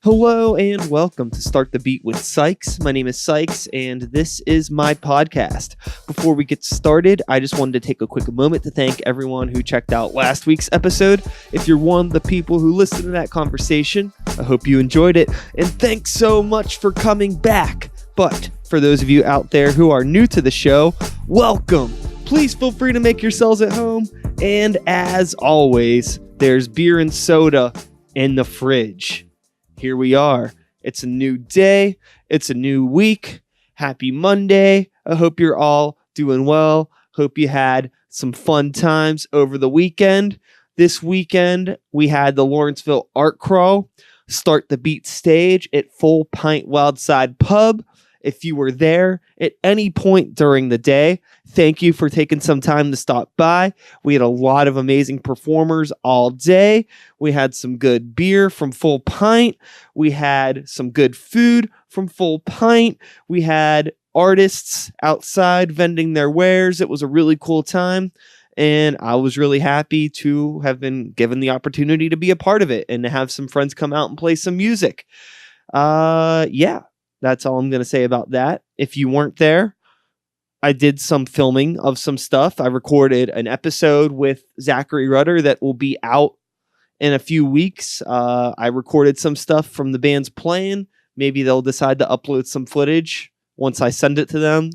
Hello and welcome to Start the Beat with Sikes. My name is Sikes and this is my podcast. Before we get started, I just wanted to take a quick moment to thank everyone who checked out last week's episode. If you're one of the people who listened to that conversation, I hope you enjoyed it. And thanks so much for coming back. But for those of you out there who are new to the show, welcome. Please feel free to make yourselves at home. And as always, there's beer and soda in the fridge. Here we are. It's a new day. It's a new week. Happy Monday. I hope you're all doing well. Hope you had some fun times over the weekend. This weekend, we had the Lawrenceville Art Crawl Start the Beat stage at Full Pint Wildside Pub. If you were there at any point during the day, thank you for taking some time to stop by. We had a lot of amazing performers all day. We had some good beer from Full Pint. We had some good food from Full Pint. We had artists outside vending their wares. It was a really cool time. And I was really happy to have been given the opportunity to be a part of it and to have some friends come out and play some music. Yeah. That's all I'm going to say about that. If you weren't there, I did some filming of some stuff. I recorded an episode with Zachary Rudder that will be out in a few weeks. I recorded some stuff from the band's playing. Maybe they'll decide to upload some footage once I send it to them.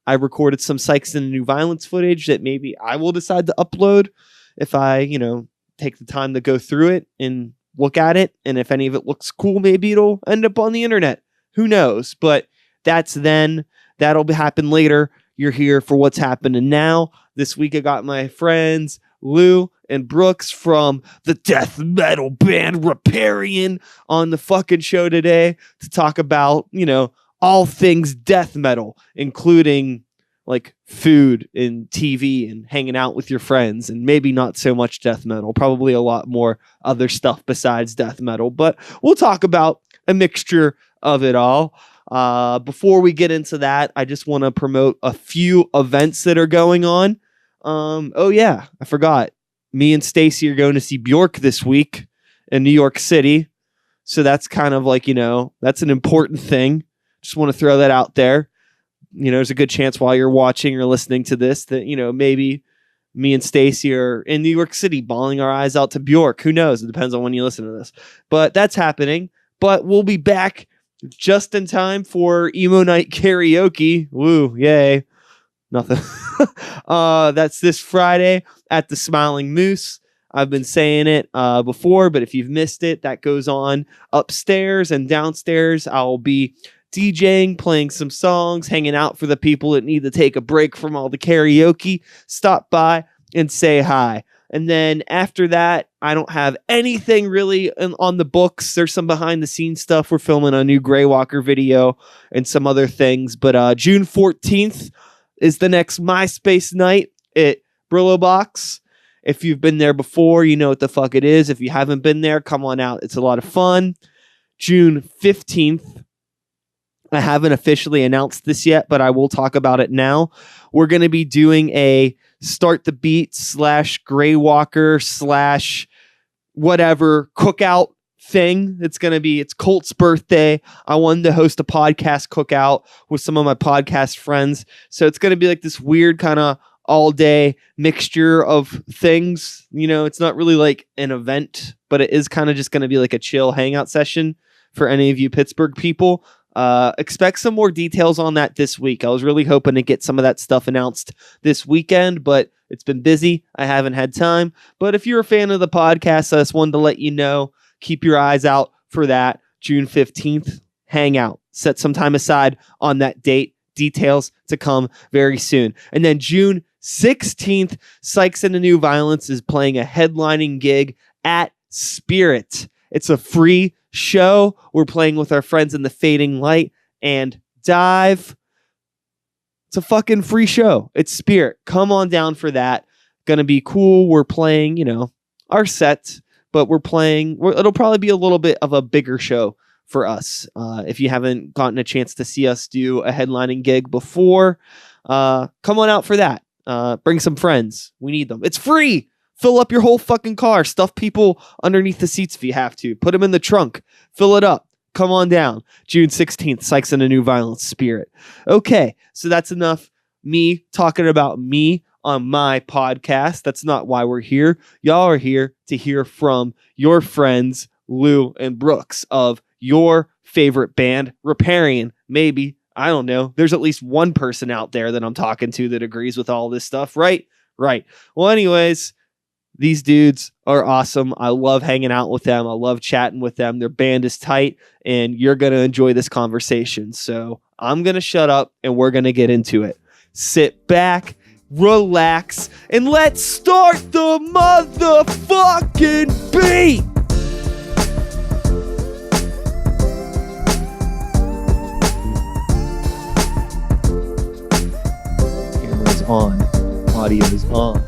I recorded some Sikes and New Violence footage that maybe I will decide to upload if I, take the time to go through it and look at it. And if any of it looks cool, maybe it'll end up on the internet. Who knows? But that's then. That'll happen later. You're here for what's happening now. This week I got my friends Lou and Brooks from the death metal band Riparian on the fucking show today to talk about, all things death metal, including like food and TV and hanging out with your friends, and maybe not so much death metal, probably a lot more other stuff besides death metal. But we'll talk about a mixture of it all. Before we get into that, I just want to promote a few events that are going on. Oh yeah, I forgot. Me and Stacy are going to see Bjork this week in New York City. So that's kind of like, that's an important thing. Just want to throw that out there. There's a good chance while you're watching or listening to this that, maybe me and Stacy are in New York City bawling our eyes out to Bjork. Who knows? It depends on when you listen to this. But that's happening. But we'll be back just in time for Emo Night Karaoke. Woo, yay. Nothing. That's this Friday at the Smiling Moose. I've been saying it before, but if you've missed it, that goes on upstairs and downstairs. I'll be DJing, playing some songs, hanging out for the people that need to take a break from all the karaoke. Stop by and say hi. And then after that, I don't have anything really on the books. There's some behind the scenes stuff. We're filming a new Greywalker video and some other things. But June 14th is the next MySpace night at Brillo Box. If you've been there before, you know what the fuck it is. If you haven't been there, come on out. It's a lot of fun. June 15th. I haven't officially announced this yet, but I will talk about it now. We're going to be doing a Start the Beat / Greywalker / whatever cookout thing. It's Colt's birthday. I wanted to host a podcast cookout with some of my podcast friends. So it's going to be like this weird kind of all day mixture of things. It's not really like an event, but it is kind of just going to be like a chill hangout session for any of you Pittsburgh people. Expect some more details on that this week. I was really hoping to get some of that stuff announced this weekend, but it's been busy. I haven't had time. But if you're a fan of the podcast, I just wanted to let you know, keep your eyes out for that June 15th hangout. Set some time aside on that date. Details to come very soon. And then June 16th, Sikes and the New Violence is playing a headlining gig at Spirit. It's a free show. We're playing with our friends in the Fading Light and Dive. It's a fucking free show. It's Spirit. Come on down for that. Gonna be cool. We're playing, our set, but it'll probably be a little bit of a bigger show for us. If you haven't gotten a chance to see us do a headlining gig before, come on out for that. Bring some friends. We need them. It's free. Fill up your whole fucking car. Stuff people underneath the seats if you have to. Put them in the trunk. Fill it up. Come on down. June 16th, Sikes and a New Violent Spirit. Okay, so that's enough me talking about me on my podcast. That's not why we're here. Y'all are here to hear from your friends, Lou and Brooks, of your favorite band, Riparian. Maybe, I don't know. There's at least one person out there that I'm talking to that agrees with all this stuff, right? Right. Well, anyways, these dudes are awesome. I love hanging out with them. I love chatting with them. Their band is tight, and you're going to enjoy this conversation. So I'm going to shut up, and we're going to get into it. Sit back, relax, and let's start the motherfucking beat! Camera's on. Audio is on.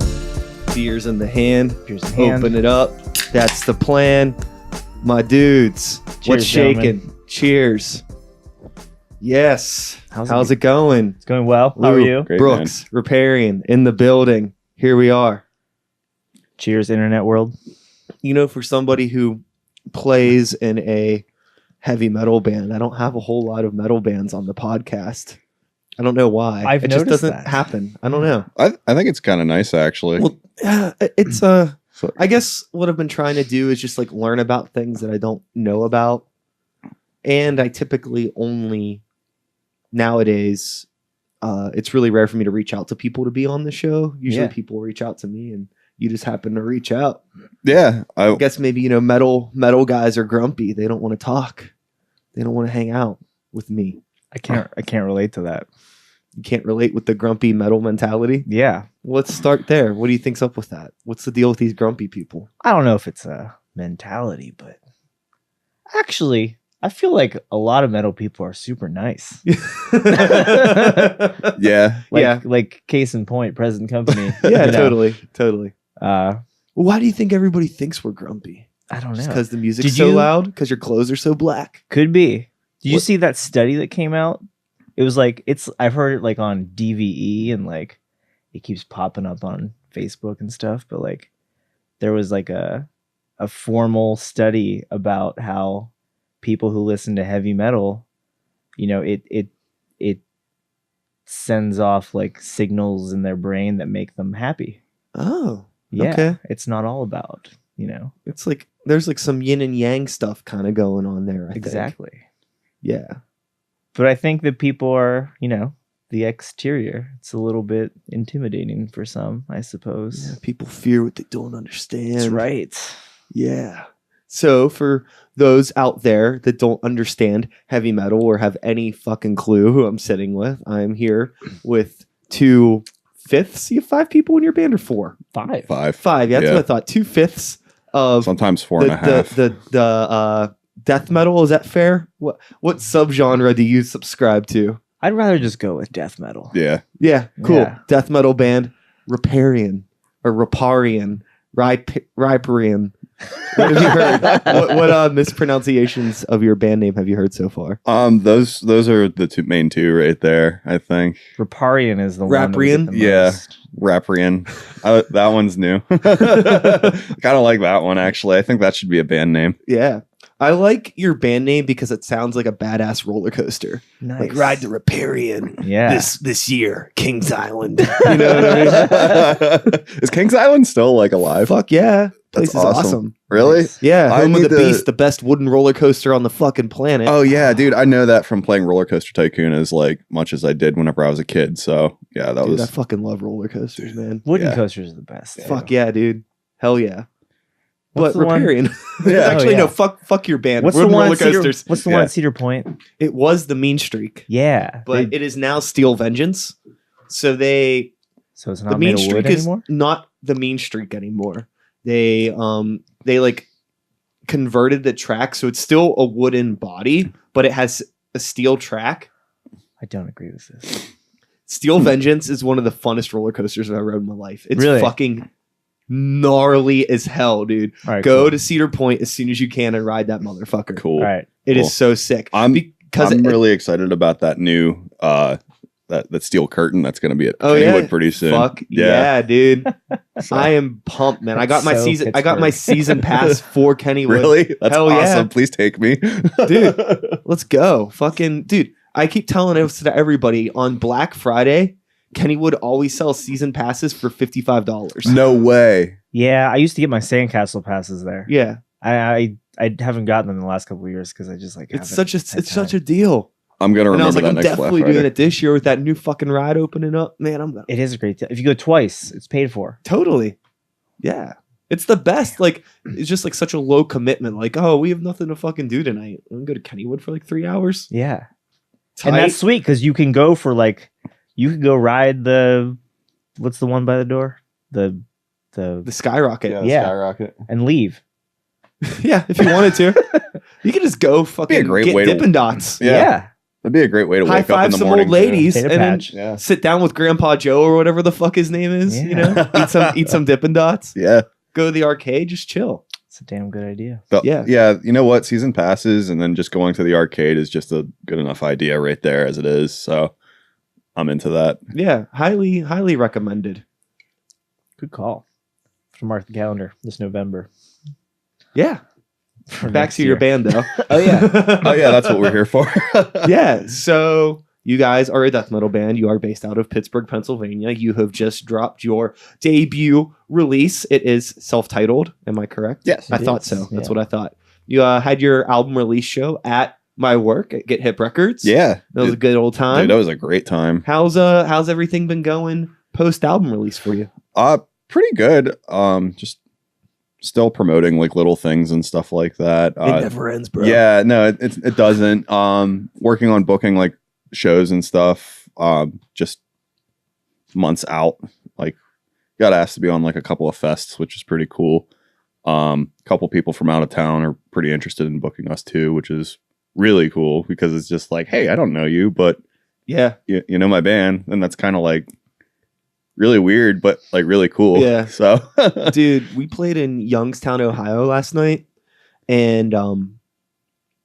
Beers in the hand. Open it up. That's the plan. My dudes. Cheers, what's shaking? gentlemen. Cheers. Yes. How's it going? It's going well. How Lou, are you? Great, Brooks, Riparian in the building. Here we are. Cheers, internet world. You know, for somebody who plays in a heavy metal band, I don't have a whole lot of metal bands on the podcast. I don't know why. I've it just noticed doesn't that. happen. I don't know. I think it's kind of nice, actually. Well, it's I guess what I've been trying to do is just like learn about things that I don't know about, and I typically only nowadays. It's really rare for me to reach out to people to be on the show. Usually, people reach out to me, and you just happen to reach out. Yeah, I guess maybe metal guys are grumpy. They don't want to talk. They don't want to hang out with me. I can't relate to that. You can't relate with the grumpy metal mentality. Yeah. Let's start there. What do you think's up with that? What's the deal with these grumpy people? I don't know if it's a mentality, but actually, I feel like a lot of metal people are super nice. yeah. Like case in point, present company. Yeah, you know? totally. Well, why do you think everybody thinks we're grumpy? I don't know. Just because the music's Did so you- loud? Because your clothes are so black? Could be. Did you What- see that study that came out? It was like I've heard it like on DVE and like it keeps popping up on Facebook and stuff, but like there was like a formal study about how people who listen to heavy metal, you know, it sends off like signals in their brain that make them happy. Oh, Yeah. okay. It's not all about, you know. It's like there's like some yin and yang stuff kind of going on there. I think. Exactly. Yeah. But I think that people are, you know, the exterior. It's a little bit intimidating for some, I suppose. Yeah. People fear what they don't understand. That's right. Yeah. So for those out there that don't understand heavy metal or have any fucking clue who I'm sitting with, I'm here with 2/5. You have 5 people in your band or 4? 5. 5. Yeah, that's Yeah. what I thought. 2/5 of Sometimes 4.5. the death metal. Is that fair? What subgenre do you subscribe to? I'd rather just go with death metal. Yeah. Yeah, cool. Yeah. Death metal band, Riparian or Riparian, Riparian. What have you heard? what mispronunciations of your band name have you heard so far? Those are the main two right there, I think. Riparian is the one. Riparian? That we get the Yeah. most. Riparian. That one's new. Kind of like that one, actually. I think that should be a band name. Yeah. I like your band name because it sounds like a badass roller coaster. Nice. Like ride the Riparian Yeah. this year, Kings Island. You know what I mean? Is King's Island still like alive? Fuck yeah. Place That's is awesome. awesome. Really? Nice. Yeah, I home of need the to- Beast, the best wooden roller coaster on the fucking planet. Oh yeah, dude. I know that from playing Roller Coaster Tycoon as like much as I did whenever I was a kid. So yeah, that Dude, I was fucking love roller coasters, man. Wooden Yeah. coasters are the best. Fuck yeah, dude. Hell yeah. What's But the one- Riparian. Yeah. Actually, Oh, no, yeah. fuck your band. What's Wooden the one roller at Cedar, coasters. What's the one Yeah. at Cedar Point? It was the Mean Streak, Yeah. but it is now Steel Vengeance. So so it's the not Mean made of wood Streak is anymore? not the Mean Streak anymore. They like converted the track, so it's still a wooden body, but it has a steel track. I don't agree with this. Steel Vengeance is one of the funnest roller coasters I've ever rode in my life. It's Really? fucking gnarly as hell, dude. All right. Go cool. to Cedar Point as soon as you can and ride that motherfucker. cool. All right. It is Cool. so sick. I'm because really excited about that new that steel curtain that's going to be at Oh, Kennywood yeah. pretty soon. Fuck yeah, dude. So- I am pumped, man. I got my So season. I got my Pittsburgh. season pass for Kennywood. Really? That's Hell yeah. awesome. Please take me. Dude. Let's go, fucking dude. I keep telling this to everybody on Black Friday. Kennywood always sells season passes for $55. No way. Yeah, I used to get my Sandcastle passes there. Yeah, I haven't gotten them in the last couple of years because I just like it's haven't such had a time. deal. I'm going to And I was remember like, that I'm next Black definitely doing Friday. it this year with that new fucking ride opening up. Man, I'm gonna It is a great deal. If you go twice, it's paid for. totally. Yeah, it's the best. Like, it's just like such a low commitment. Like, oh, we have nothing to fucking do tonight. I'm gonna go to Kennywood for like 3 hours. Yeah, Tight. and that's sweet because you can go for like you can go ride the what's the one by the door the the skyrocket. Yeah. Skyrocket. and leave. Yeah, if you wanted to, you could just go fucking great get way to- Dippin' Dots. Yeah. That'd be a great way to High wake up in five the some morning. old ladies Potato and then patch. Yeah. sit down with Grandpa Joe or whatever the fuck his name is. You know, eat some Dippin' Dots. Yeah. Go to the arcade, just chill. It's a damn good idea. But Yeah. yeah, you know what? Season passes and then just going to the arcade is just a good enough idea right there as it is. So I'm into that. Yeah, highly recommended. Good call. To mark the calendar this November. Yeah, for back next to your year. band though. Oh yeah. Oh yeah, that's what we're here for. Yeah, so you guys are a death metal band. You are based out of Pittsburgh, Pennsylvania. You have just dropped your debut release. It is self-titled. Am I correct? Yes. I It thought is, so. That's yeah. what I thought. You had your album release show at my work at Get Hip Records. Yeah. That was a good old time. Dude, that was a great time. How's everything been going post album release for you? Pretty good. Just still promoting like little things and stuff like that. It never ends, bro. Yeah, no, it doesn't. Working on booking like shows and stuff. Just months out. Like, got asked to be on like a couple of fests, which is pretty cool. A couple people from out of town are pretty interested in booking us too, which is really cool because it's just like, hey, I don't know you, but Yeah. you know my band, and that's kind of like really weird, but like really cool. Yeah. So Dude, we played in Youngstown, Ohio last night, and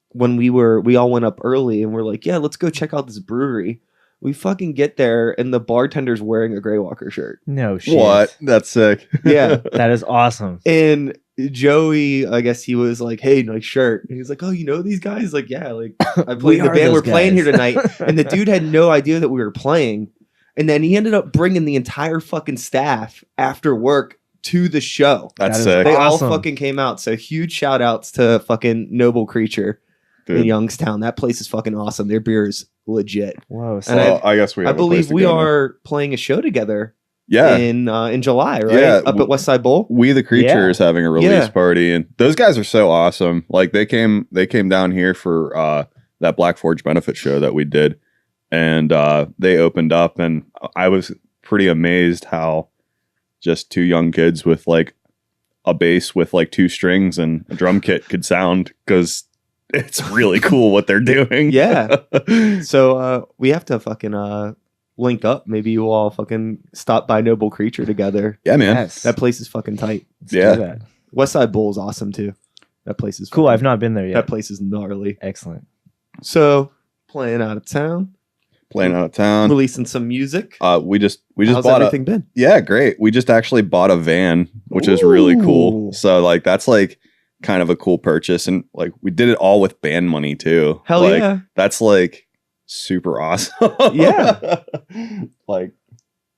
when we all went up early and we're like, yeah, let's go check out this brewery. We fucking get there and the bartender's wearing a Greywalker shirt. No shit. what? That's sick. Yeah. That is awesome. And Joey, I guess he was like, hey, nice shirt. And he's like, oh, you know these guys? Like, yeah, like I played in the are band. those We're playing guys. here tonight. And the dude had no idea that we were playing. And then he ended up bringing the entire fucking staff after work to the show. That's That is sick. They Awesome. all fucking came out. So huge shout outs to fucking Noble Creature in Dude. Youngstown. That place is fucking awesome. Their beer is legit. Whoa. And So Well, I guess we. I have a place believe to we go now. are playing a show together Yeah. in July, right? Yeah, Up at West Side Bowl. We the Creature is having a release Yeah. party, and those guys are so awesome. Like they came down here for that Black Forge benefit show that we did, and they opened up, and I was pretty amazed how just two young kids with like a bass with like two strings and a drum kit could sound, because it's really cool what they're doing. Yeah. So we have to fucking link up. Maybe you all fucking stop by Noble Creature together. Yeah, man. yes. That place is fucking tight. Let's do Yeah. that. West Side Bowl is awesome too. That place is Cool. fucking- I've not been there That yet. place is gnarly. Excellent. So playing out of town, Playing out of town. releasing some music. We just How's bought everything been? Yeah, great. We just actually bought a van, which is really cool. Ooh. So like that's like kind of a cool purchase, and like we did it all with band money too. Hell like, yeah. That's like super awesome. Yeah. Like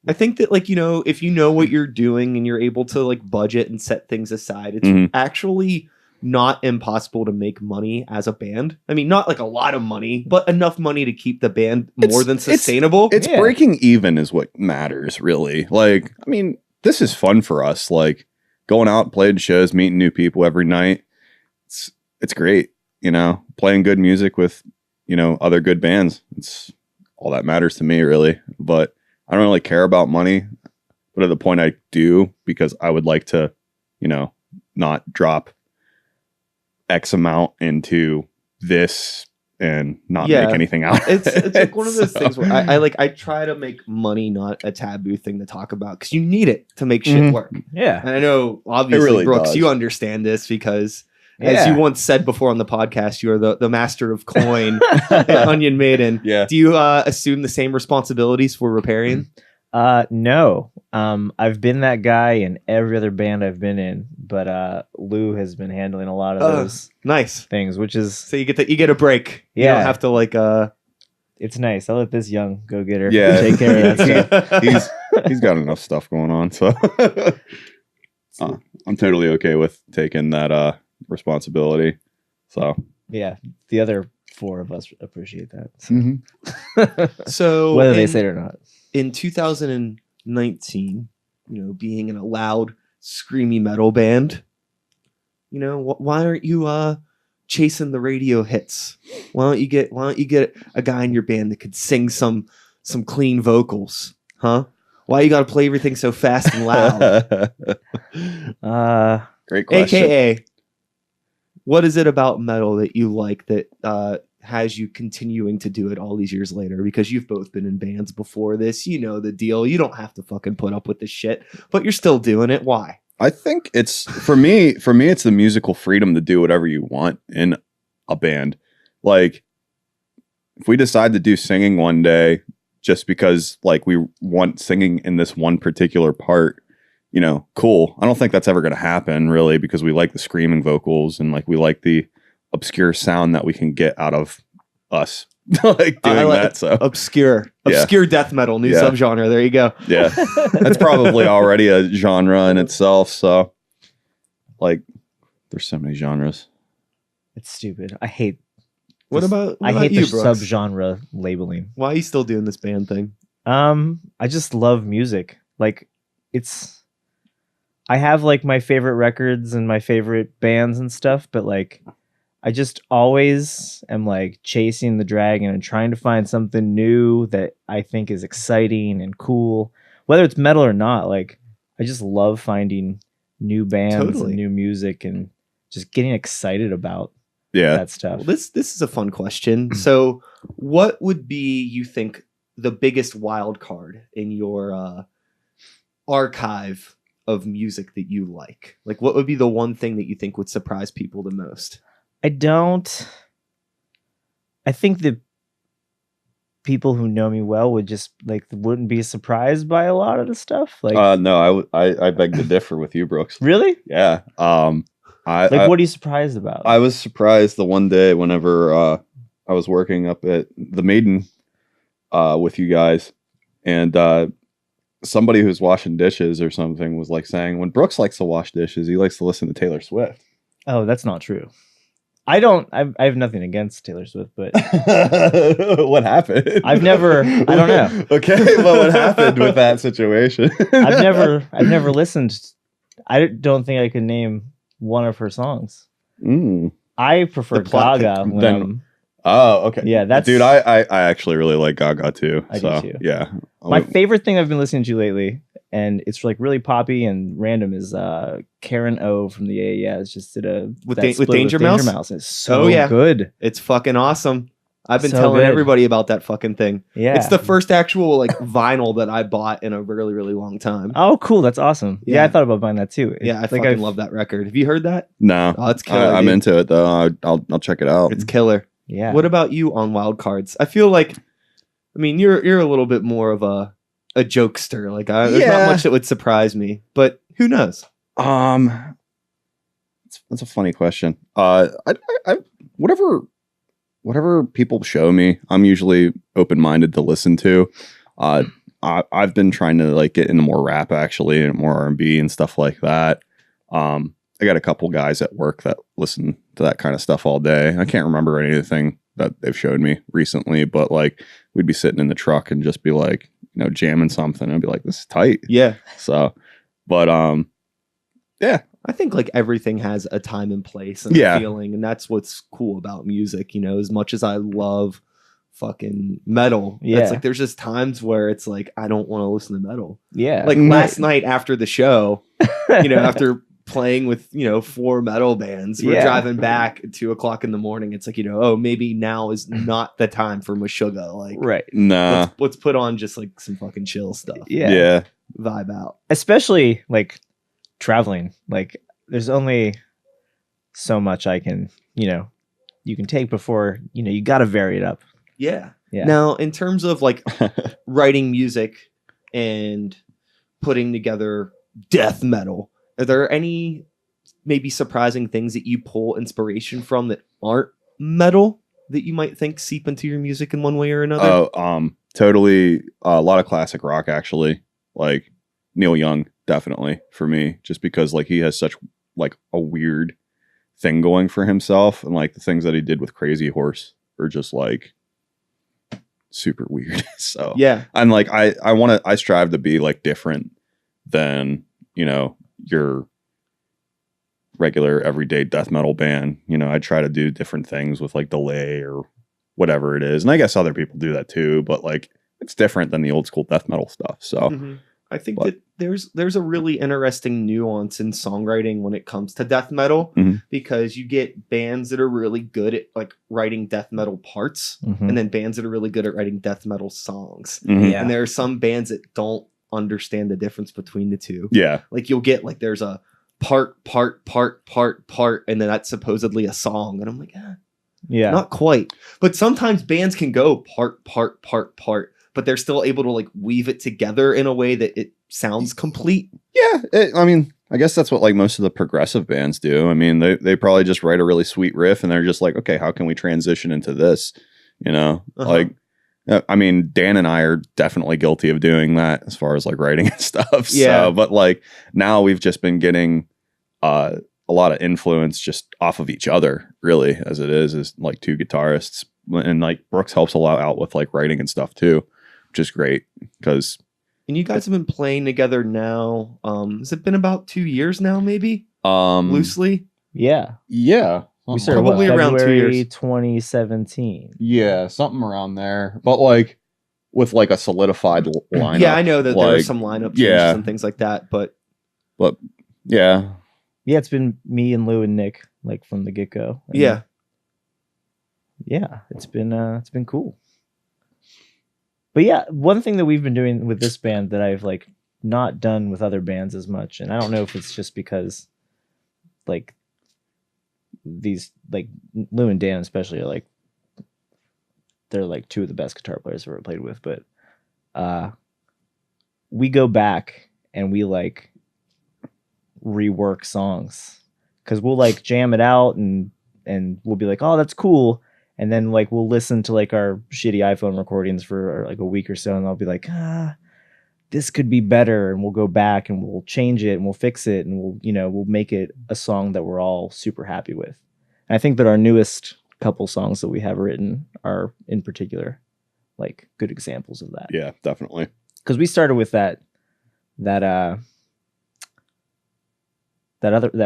I think that, like, you know, if you know what you're doing and you're able to like budget and set things aside, it's Mhm. actually not impossible to make money as a band. I mean, not like a lot of money, but enough money to keep the band more It's- than it's- sustainable. it's Yeah. breaking even is what matters, really. Like, I mean, this is fun for us. Like going out, playing shows, meeting new people every night. It's great, you know, playing good music with, you know, other good bands. It's all that matters to me, really. But I don't really care about money. But at the point I do, because I would like to, you know, not drop X amount into this and not Yeah. make anything out. of It's like one of those So- things where I try to make money not a taboo thing to talk about, because you need it to make shit Mhm. work. Yeah. And I know obviously really Brooks, does. you understand this because As Yeah. you once said before on the podcast, you are the master of coin at Onion Maiden. Yeah. Do you assume the same responsibilities for Riparian? No. I've been that guy in every other band I've been in, but Lou has been handling a lot of those Nice. things, which is So you get a break. You Yeah. don't have to like it's nice. I'll let this young go-getter Yeah. take care of that stuff. he's got enough stuff going on, so I'm totally okay with taking that responsibility. So Yeah, the other 4 of us appreciate that. So. mhm. So Whether they say it or not. in 2019, being in a loud, screamy metal band, why aren't you chasing the radio hits? Why don't you get a guy in your band that could sing some clean vocals, huh? Why you got to play everything so fast and loud? Great question. AKA, what is it about metal that you like that has you continuing to do it all these years later? Because you've both been in bands before this. You know the deal. You don't have to fucking put up with this shit, but you're still doing it. Why? I think it's for me, it's the musical freedom to do whatever you want in a band. Like, if we decide to do singing one day just because like we want singing in this one particular part, cool. I don't think that's ever going to happen really, because we like the screaming vocals and like we like the obscure sound that we can get out of us like doing that. So obscure death metal, new Yeah. subgenre. There you go. yeah, that's probably already a genre in itself. So like, there's so many genres. It's stupid. I hate What this- about I hate you, the Brooks? subgenre labeling. Why are you still doing this band thing? I just love music. Like I have like my favorite records and my favorite bands and stuff, but like I just always am like chasing the dragon and trying to find something new that I think is exciting and cool, whether it's metal or not. Like I just love finding new bands Totally. and new music and just getting excited about Yeah. that stuff. Well, this is a fun question. So, what would be, you think, the biggest wild card in your archive of music that you like? Like, what would be the one thing that you think would surprise people the most? I think the people who know me well would just like wouldn't be surprised by a lot of the stuff. Like No, I beg to differ with you, Brooks. really? Yeah. Like what are you surprised about? I was surprised the one day whenever I was working up at the Maiden with you guys, and somebody who's washing dishes or something was like saying, when Brooks likes to wash dishes, he likes to listen to Taylor Swift. Oh, that's not true. I have nothing against Taylor Swift, but What happened? I don't know. Okay, well, what happened with that situation? I've never listened. I don't think I could name one of her songs. Mm. I prefer The plot Gaga. When then- I'm- Oh, okay. Yeah, that's- dude. I actually really like Gaga too. I do so, too. Yeah. my favorite thing I've been listening to lately, and it's like really poppy and random, is Karen O from the AES just did a With that Dan- with split Danger Mouse? and it's so Oh, yeah. good. It's fucking awesome. I've been So telling good. everybody about that fucking thing. Yeah, It's the first actual like vinyl that I bought in a really, really long time. oh cool, that's awesome. Yeah, Yeah. I thought about buying that too. Yeah, I Like, fucking love that record. Have you heard that? No, Oh, it's killer. I'm dude. into it though. I'll check it out. It's killer. Yeah. What about you on wild cards? I feel like, I mean, you're a little bit more of a jokester. Like, there's Yeah. not much that would surprise me, but who knows? That's a funny question. I whatever people show me, I'm usually open minded to listen to. I've been trying to like get into more rap actually, and more R&B and stuff like that. I got a couple guys at work that listen to that kind of stuff all day. I can't remember anything that they've showed me recently, but like we'd be sitting in the truck and just be like, jamming something and be like, this is tight. Yeah. So, but yeah, I think like everything has a time and place and Yeah. a feeling, and that's what's cool about music. As much as I love fucking metal, Yeah. it's like there's just times where it's like I don't want to listen to metal. Yeah. Like Right. last night after the show, after playing with 4 metal bands, we're Yeah. driving back at 2:00 in the morning. It's like oh, maybe now is not the time for Meshuggah. Like right. nah, let's put on just like some fucking chill stuff. Yeah. yeah. Vibe out. Especially like traveling. Like there's only so much I can, you can take before, you got to vary it up. Yeah. Yeah. Now, in terms of like writing music and putting together death metal, are there any maybe surprising things that you pull inspiration from that aren't metal that you might think seep into your music in one way or another? Oh, totally. A lot of classic rock, actually. Like Neil Young, definitely for me, just because like he has such like a weird thing going for himself, and like the things that he did with Crazy Horse are just like super weird. So Yeah. I'm like, I strive to be like different than, your regular everyday death metal band. I try to do different things with like delay or whatever it is. And I guess other people do that too, but like it's different than the old school death metal stuff. So Mhm. I think that there's a really interesting nuance in songwriting when it comes to death metal, Mhm. because you get bands that are really good at like writing death metal parts, Mhm. and then bands that are really good at writing death metal songs. Mhm. Yeah. And there are some bands that don't understand the difference between the two. Yeah. Like you'll get like there's a part, and then that's supposedly a song, and I'm like, Yeah. not quite. But sometimes bands can go part, but they're still able to like weave it together in a way that it sounds complete. Yeah. I mean, I guess that's what like most of the progressive bands do. I mean, they probably just write a really sweet riff and they're just like, okay, how can we transition into this? Like, I mean, Dan and I are definitely guilty of doing that as far as like writing and stuff. Yeah. So, but like now we've just been getting a lot of influence just off of each other, really, as it is like two guitarists. And like Brooks helps a lot out with like writing and stuff too, which is great because. And you guys have been playing together now. Has it been about 2 years now, maybe? Um, Loosely? Yeah. Yeah. We started Probably around 2 February years. 2017. Yeah, something around there. But like with like a solidified lineup. Yeah, I know that there are like, some lineup changes yeah. and things like that, but yeah. Yeah, it's been me and Lou and Nick like from the get go. yeah. Yeah, it's been cool. But yeah, one thing that we've been doing with this band that I've like not done with other bands as much, and I don't know if it's just because like these like Lou and Dan especially are like they're like two of the best guitar players I've ever played with, but we go back and we like rework songs because we'll like jam it out and we'll be like, oh, that's cool. And then like we'll listen to like our shitty iPhone recordings for like a week or so, and I'll be like, this could be better. And we'll go back and we'll change it and we'll fix it and we'll make it a song that we're all super happy with. And I think that our newest couple songs that we have written are in particular like good examples of that. Yeah, definitely. Because we started with that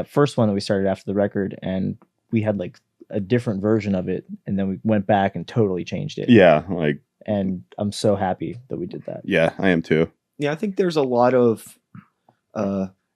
first one that we started after the record, and we had like a different version of it, and then we went back and totally changed it. Yeah, like, and I'm so happy that we did that. Yeah, I am too. Yeah, I think there's a lot of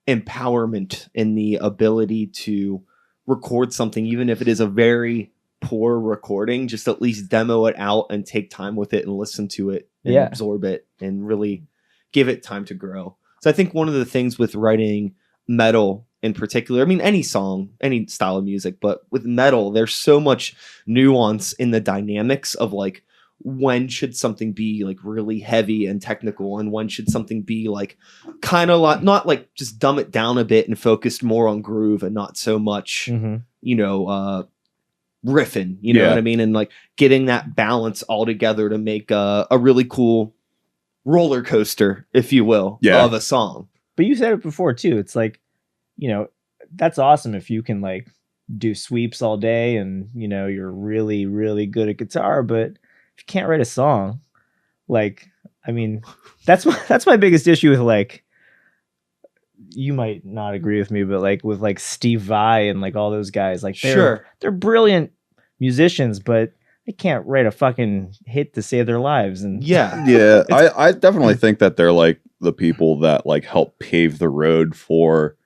empowerment in the ability to record something, even if it is a very poor recording, just at least demo it out and take time with it and listen to it and absorb it and really give it time to grow. So I think one of the things with writing metal in particular, I mean, any song, any style of music, but with metal, there's so much nuance in the dynamics of like, when should something be like really heavy and technical, and when should something be like kind of like, not like just dumb it down a bit and focused more on groove and not so much, riffing, you know what I mean? And like getting that balance all together to make a really cool roller coaster, if you will, of a song. But you said it before too. It's like, that's awesome if you can like do sweeps all day and, you're really, really good at guitar, but if you can't write a song, like, I mean, that's my biggest issue with like, you might not agree with me, but like with like Steve Vai and like all those guys, like they're brilliant musicians, but they can't write a fucking hit to save their lives. And I definitely think that they're like the people that like help pave the road for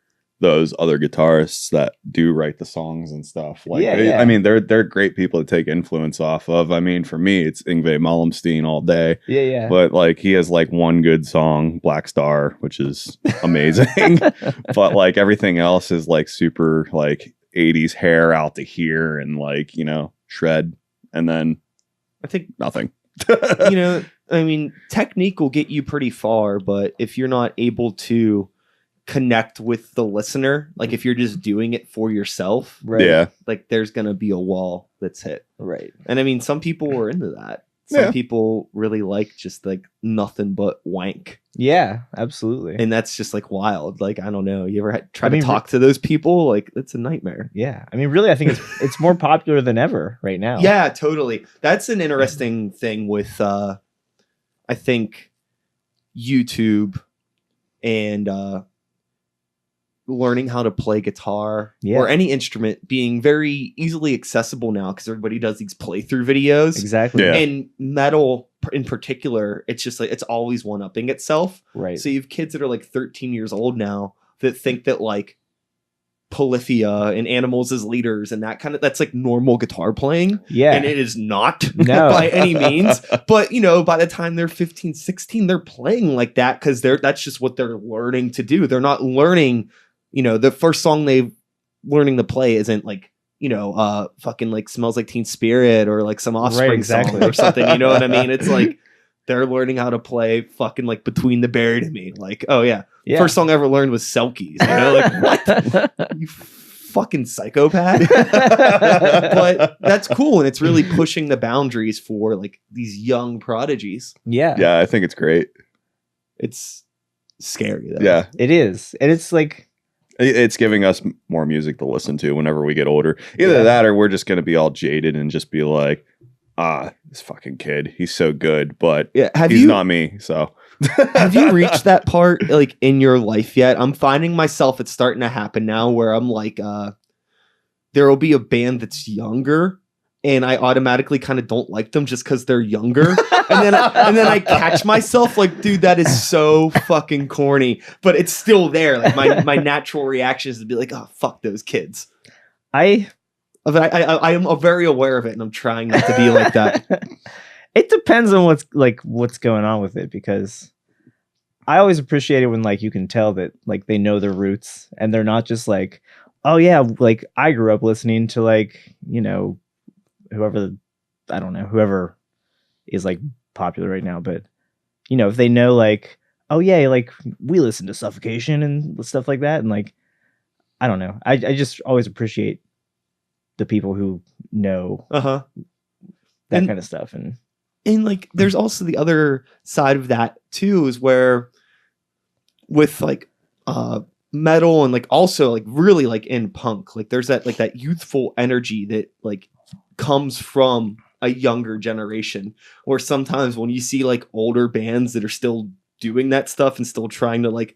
those other guitarists that do write the songs and stuff. Like, I mean, they're great people to take influence off of. I mean, for me, it's Yngwie Malmsteen all day. Yeah. But like, he has like one good song, Black Star, which is amazing. But like everything else is like super like 80s hair out to here and like, you know, shred, and then I think, nothing. you know, I mean, technique will get you pretty far, but if you're not able to connect with the listener, like if you're just doing it for yourself, Right. Yeah. like there's gonna be a wall that's hit. Right. And I mean, some people were into that. Some Yeah. people really like just like nothing but wank, Yeah, absolutely. and that's just like wild. Like, I don't know, you ever try I mean, to talk to those people? Like, it's a nightmare. Yeah. I mean, really, I think it's more popular than ever right now. Yeah, totally. That's an interesting thing with I think YouTube and learning how to play guitar Yeah. or any instrument being very easily accessible now because everybody does these playthrough videos. Exactly. Yeah. And metal in particular, it's just like it's always one-upping itself. Right. So you have kids that are like 13 years old now that think that like Polyphia and Animals as Leaders and that kind of, that's like normal guitar playing. Yeah. And it is not No. by any means. But, you know, by the time they're 15, 16, they're playing like that because that's just what they're learning to do. They're not learning, you know, the first song they learning to play isn't like, you know, fucking like Smells Like Teen Spirit or like some Offspring exactly. song or something. You know what I mean? It's like they're learning how to play fucking like Between the Buried and Me. Like, oh yeah. Yeah. First song I ever learned was Selkies. You know, like what? You fucking psychopath. But that's cool, and it's really pushing the boundaries for like these young prodigies. Yeah. Yeah, I think it's great. It's scary though. Yeah. It is. And it's like, It's giving us more music to listen to whenever we get older. Either Yeah. that or we're just going to be all jaded and just be like, this fucking kid, he's so good, but Yeah. he's not me. So Have you reached that part like in your life yet? I'm finding myself, it's starting to happen now where I'm like, there will be a band that's younger and I automatically kind of don't like them just because they're younger. and then I catch myself like, dude, that is so fucking corny. But it's still there. Like my natural reaction is to be like, oh, fuck those kids. I am very aware of it and I'm trying not to be like that. it depends on what's going on with it, because I always appreciate it when like you can tell that like they know their roots and they're not just like, oh yeah, like I grew up listening to like, you know, whoever is like popular right now, but you know, if they know like, oh yeah, like we listen to Suffocation and stuff like that, and like I don't know, I just always appreciate the people who know that And- kind of stuff. And like there's also the other side of that too, is where with like metal and like also like really like in punk, like there's that youthful energy that like comes from a younger generation, or sometimes when you see like older bands that are still doing that stuff and still trying to like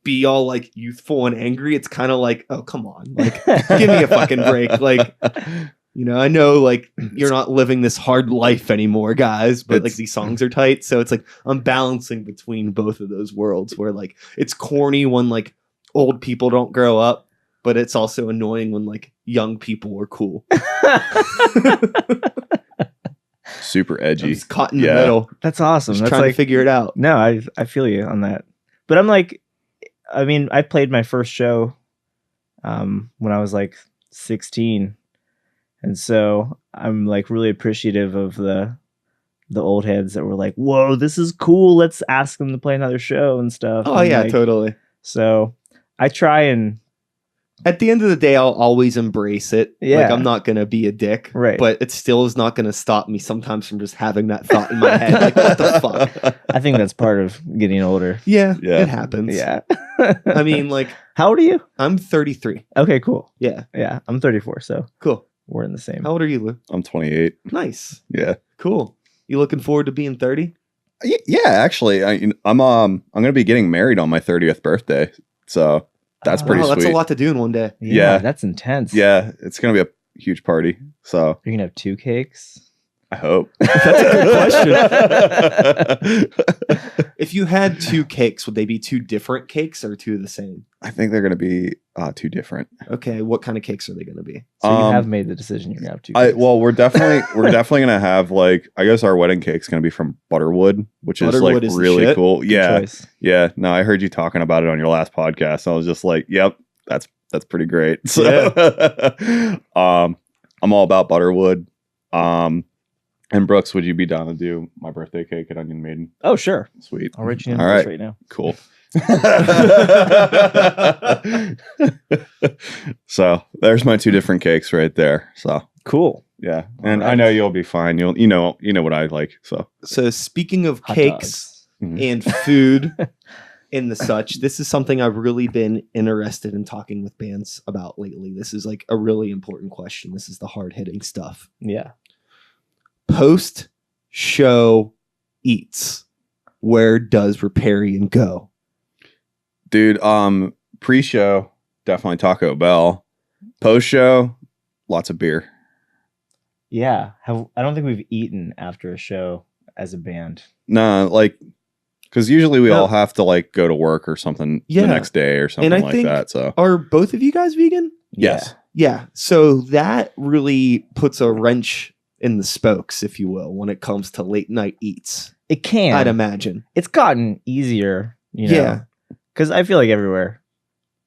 be all like youthful and angry, it's kind of like, oh come on, like give me a fucking break. Like, you know, I know like you're not living this hard life anymore, guys, but like these songs are tight. So it's like I'm balancing between both of those worlds where like it's corny when like old people don't grow up, but it's also annoying when like young people are cool. super I'm edgy. just caught in the Yeah. middle. that's awesome. Just That's trying like, to figure it out. no, I feel you on that. But I'm like, I mean, I played my first show when I was like 16. And so I'm like really appreciative of the old heads that were like, whoa, this is cool. Let's ask them to play another show and stuff. Oh And yeah, like, totally. so I try and At the end of the day, I'll always embrace it. Like Yeah. I'm not gonna be a dick. Right. But it still is not gonna stop me sometimes from just having that thought in my head. Like, what the fuck? I think that's part of getting older. Yeah, Yeah. it happens. Yeah. I mean, like, How old are you? I'm 33. Okay, cool. Yeah, Yeah, I'm 34, so cool. we're in the same. How old are you, Lou? I'm 28. Nice. Yeah. Cool. You looking forward to being 30? Yeah, actually, I'm going to be getting married on my 30th birthday. So that's pretty Wow, sweet. that's a lot to do in one day. Yeah. That's intense. Yeah, it's going to be a huge party. So You're gonna have 2 cakes. I hope. That's a good question. If you had 2 cakes, would they be 2 different cakes or 2 the same? I think they're going to be 2 different. Okay, what kind of cakes are they going to be? So you Um, have made the decision you're gonna have 2 cakes. We're definitely gonna have like, I guess our wedding cake's gonna be from Butterwood, which is Butterwood like is the really shit. cool. Good Yeah, choice. yeah. No, I heard you talking about it on your last podcast. I was just like, yep, that's That's pretty great. So, I'm all about Butterwood. And Brooks, would you be down to do my birthday cake at Onion Maiden? Oh, sure. Sweet. I'll write you an All invoice right. right now. Cool. So there's my 2 different cakes right there. So Cool. yeah, and All I know you'll be fine. You know what I like. So speaking of Hot cakes dogs. and food and the such, this is something I've really been interested in talking with bands about lately. This is like a really important question. This is the hard hitting stuff. Yeah. Post show eats. Where does Riparian go? Dude, pre-show definitely Taco Bell. Post-show, lots of beer. Yeah. I don't think we've eaten after a show as a band. No, like, because usually we No. all have to like go to work or something Yeah. the next day or something I like think- that. So Are both of you guys vegan? yes, Yeah. So that really puts a wrench in the spokes, if you will, when it comes to late night eats. It can. I'd imagine. It's gotten easier, you know. Yeah. Because I feel like everywhere,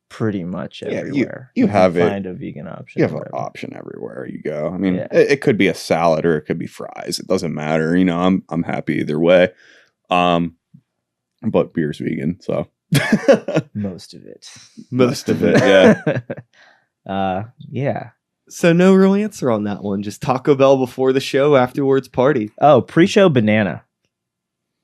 pretty much Yeah, you- everywhere, you can have it. find a vegan option. you have or an whatever. option everywhere you go. I mean, Yeah. it could be a salad or it could be fries. It doesn't matter. You know, I'm happy either way. But beer's vegan, so Most of it. Most of it, it. yeah. Yeah. So no real answer on that one. Just Taco Bell before the show, afterwards party. Oh, pre-show banana.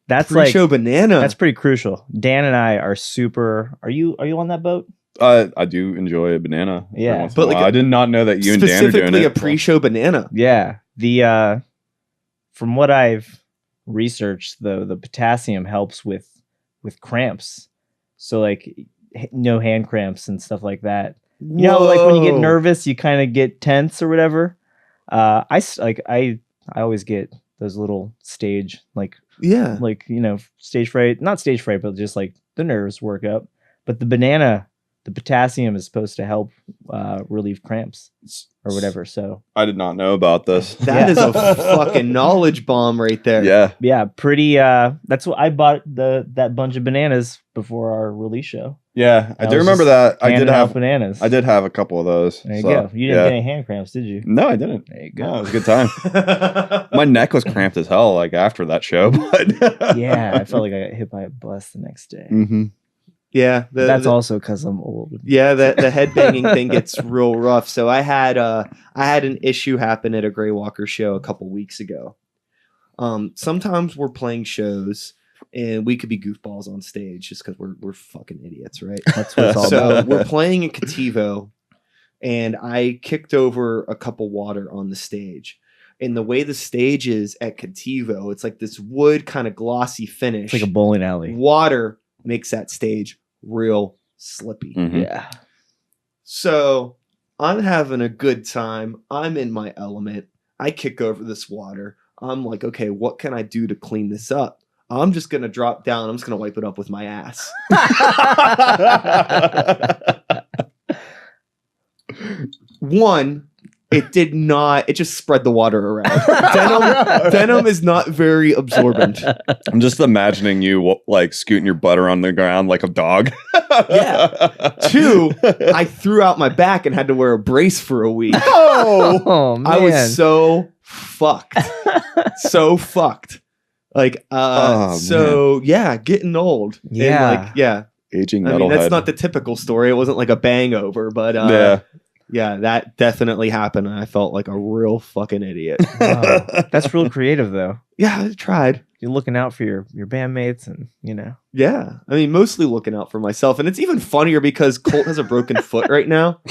That's Pre-show like banana. that's pretty crucial. Dan and I are super. Are you on that boat? I do enjoy a banana. every Yeah. once in But a like while. I did not know that you and Dan are doing specifically it. a pre-show banana. Yeah. The from what I've researched, the potassium helps with cramps. So like no hand cramps and stuff like that. You know, like when you get Whoa. nervous, you kind of get tense or whatever. I always get those little stage Yeah. stage fright, not stage fright, but just like the nerves work up. But the banana, the potassium is supposed to help relieve cramps or whatever. So I did not know about this. That Yeah. is a fucking knowledge bomb right there. Yeah. yeah, pretty. That's what I bought that bunch of bananas before our release show. Yeah, I I do was remember just that. I did Handing out have bananas. a couple of those. There you so, go. You didn't yeah. get any hand cramps, did you? No, I didn't. There you No, it go. was a good time. My neck was cramped as hell, like after that show. But Yeah, I felt like I got hit by a bus the next day. hmm Yeah. That's also because I'm old. Yeah, the headbanging thing gets real rough. So I had an issue happen at a Grey Walker show a couple weeks ago. Sometimes we're playing shows and we could be goofballs on stage just because we're fucking idiots, right? That's what it's all So about. we're playing in Cativo, and I kicked over a cup of water on the stage. And the way the stage is at Cativo, it's like this wood kind of glossy finish. It's like a bowling alley. Water makes that stage real slippy. Mhm. Yeah. So I'm having a good time. I'm in my element. I kick over this water. I'm like, okay, what can I do to clean this up? I'm just going to drop down. I'm just going to wipe it up with my ass. One, it did not, it just spread the water around. Denim is not very absorbent. I'm just imagining you like scooting your butt around the ground like a dog. Yeah. Two, I threw out my back and had to wear a brace for a week. Oh man. I was so fucked. So fucked. Like, yeah, getting old. And, Yeah. like, yeah. Aging I metalhead. mean, that's not the typical story. It wasn't like a bang over, but yeah. yeah, that definitely happened. And I felt like a real fucking idiot. Wow. That's real creative though. Yeah, I tried. You're looking out for your bandmates and Yeah. I mean, mostly looking out for myself. And it's even funnier because Colt has a broken foot right now.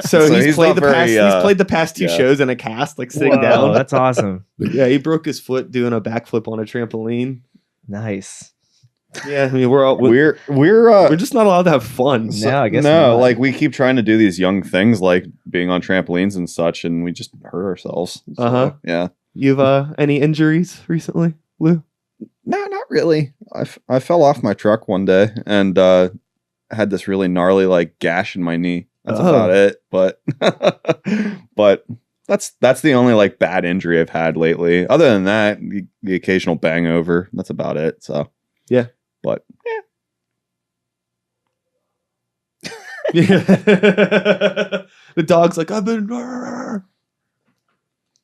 So, So he's he's played not very, he's played the past 2 yeah. shows in a cast, like sitting Whoa, down. that's awesome. Yeah, he broke his foot doing a backflip on a trampoline. Nice. Yeah, I mean, we're we're just not allowed to have fun. No, I guess no, not. like we keep trying to do these young things like being on trampolines and such, and we just hurt ourselves. So, Uh-huh. Yeah. You've any injuries recently, Lou? No, not really. I fell off my truck one day and had this really gnarly like gash in my knee. That's Oh. about it. But but that's the only like bad injury I've had lately. Other than that, the occasional bang over. That's about it. So Yeah. But The dog's like, I've been.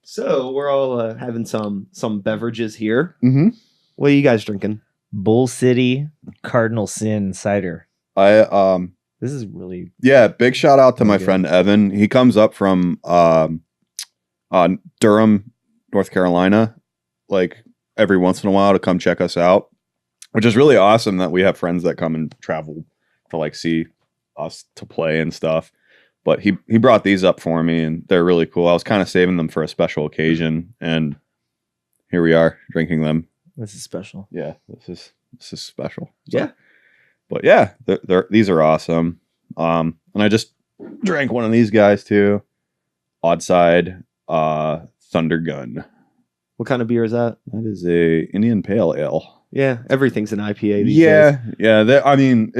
So we're all having some beverages here. Mm-hmm. What are you guys drinking? Bull City Cardinal Sin cider. This is really Big shout out to my good. friend Evan. He comes up from Durham, North Carolina, like every once in a while to come check us out, which is really awesome that we have friends that come and travel to like see us to play and stuff. But he brought these up for me, and they're really cool. I was kind of saving them for a special occasion, and here we are drinking them. This is special. Yeah, this is special. Yeah. But yeah, these are awesome. And I just drank one of these guys too. Oddside Thunder Gun. What kind of beer is that? That is a Indian Pale Ale. Yeah, everything's an IPA these days. Yeah. I mean,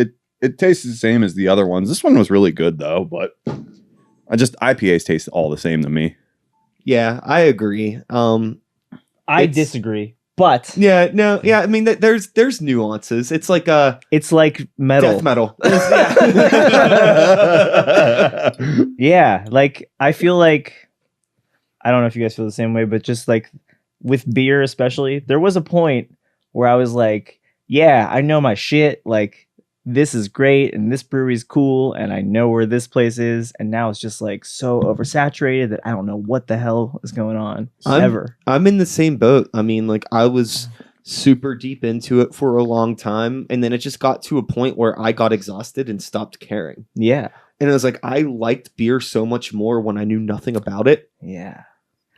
it tastes the same as the other ones. This one was really good though, but IPAs taste all the same to me. Yeah, I agree. I disagree, but I mean, there's nuances. It's like it's like metal. death metal. Yeah, like I feel like I don't know if you guys feel the same way, but just like with beer especially, there was a point where I was like, yeah, I know my shit, like this is great and this brewery's cool and I know where this place is, and now it's just like so oversaturated that I don't know what the hell is going on ever. I'm in the same boat. I mean, like I was super deep into it for a long time, and then it just got to a point where I got exhausted and stopped caring. Yeah. And it was like I liked beer so much more when I knew nothing about it. Yeah.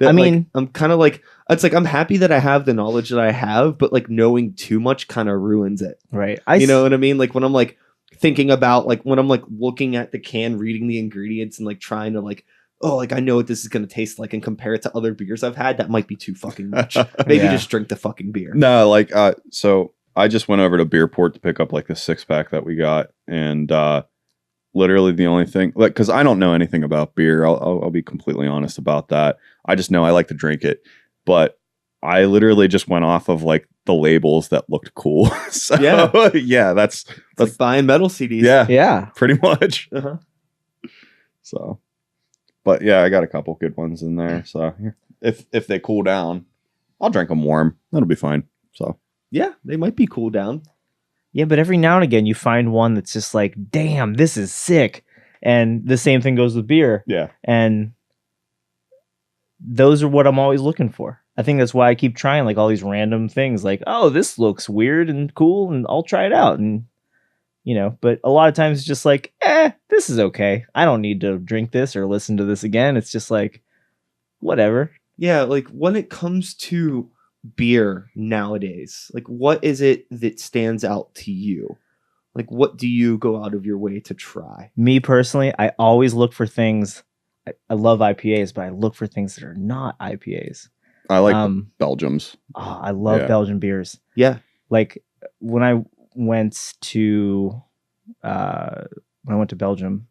I mean, like, I'm kind of like, it's like I'm happy that I have the knowledge that I have, but like knowing too much kind of ruins it. right. You know what I mean? Like when I'm like thinking about like when I'm like looking at the can, reading the ingredients and like trying to like, oh, like I know what this is going to taste like and compare it to other beers I've had, that might be too fucking much. Maybe Yeah. just drink the fucking beer. No, like so I just went over to Beerport to pick up like the 6-pack that we got, and literally the only thing, like, because I don't know anything about beer, I'll be completely honest about that. I just know I like to drink it, but I literally just went off of like the labels that looked cool. So Yeah. that's It's like buying metal CDs. Yeah. pretty much. Uh-huh. So, but yeah, I got a couple good ones in there. So if they cool down, I'll drink them warm. That'll be fine. So Yeah, they might be cool down. Yeah, but every now and again you find one that's just like, damn, this is sick. And the same thing goes with beer. yeah. And those are what I'm always looking for. I think that's why I keep trying like all these random things like, oh, this looks weird and cool and I'll try it out. And, you know, but a lot of times it's just like, this is okay. I don't need to drink this or listen to this again. It's just like, whatever. Yeah, like when it comes to beer nowadays, like what is it that stands out to you? Like what do you go out of your way to try? Me personally, I always look for things. I love IPAs, but I look for things that are not IPAs. I like the Belgiums. Oh, I love Yeah. Belgian beers. Yeah. Like when I went to Belgium,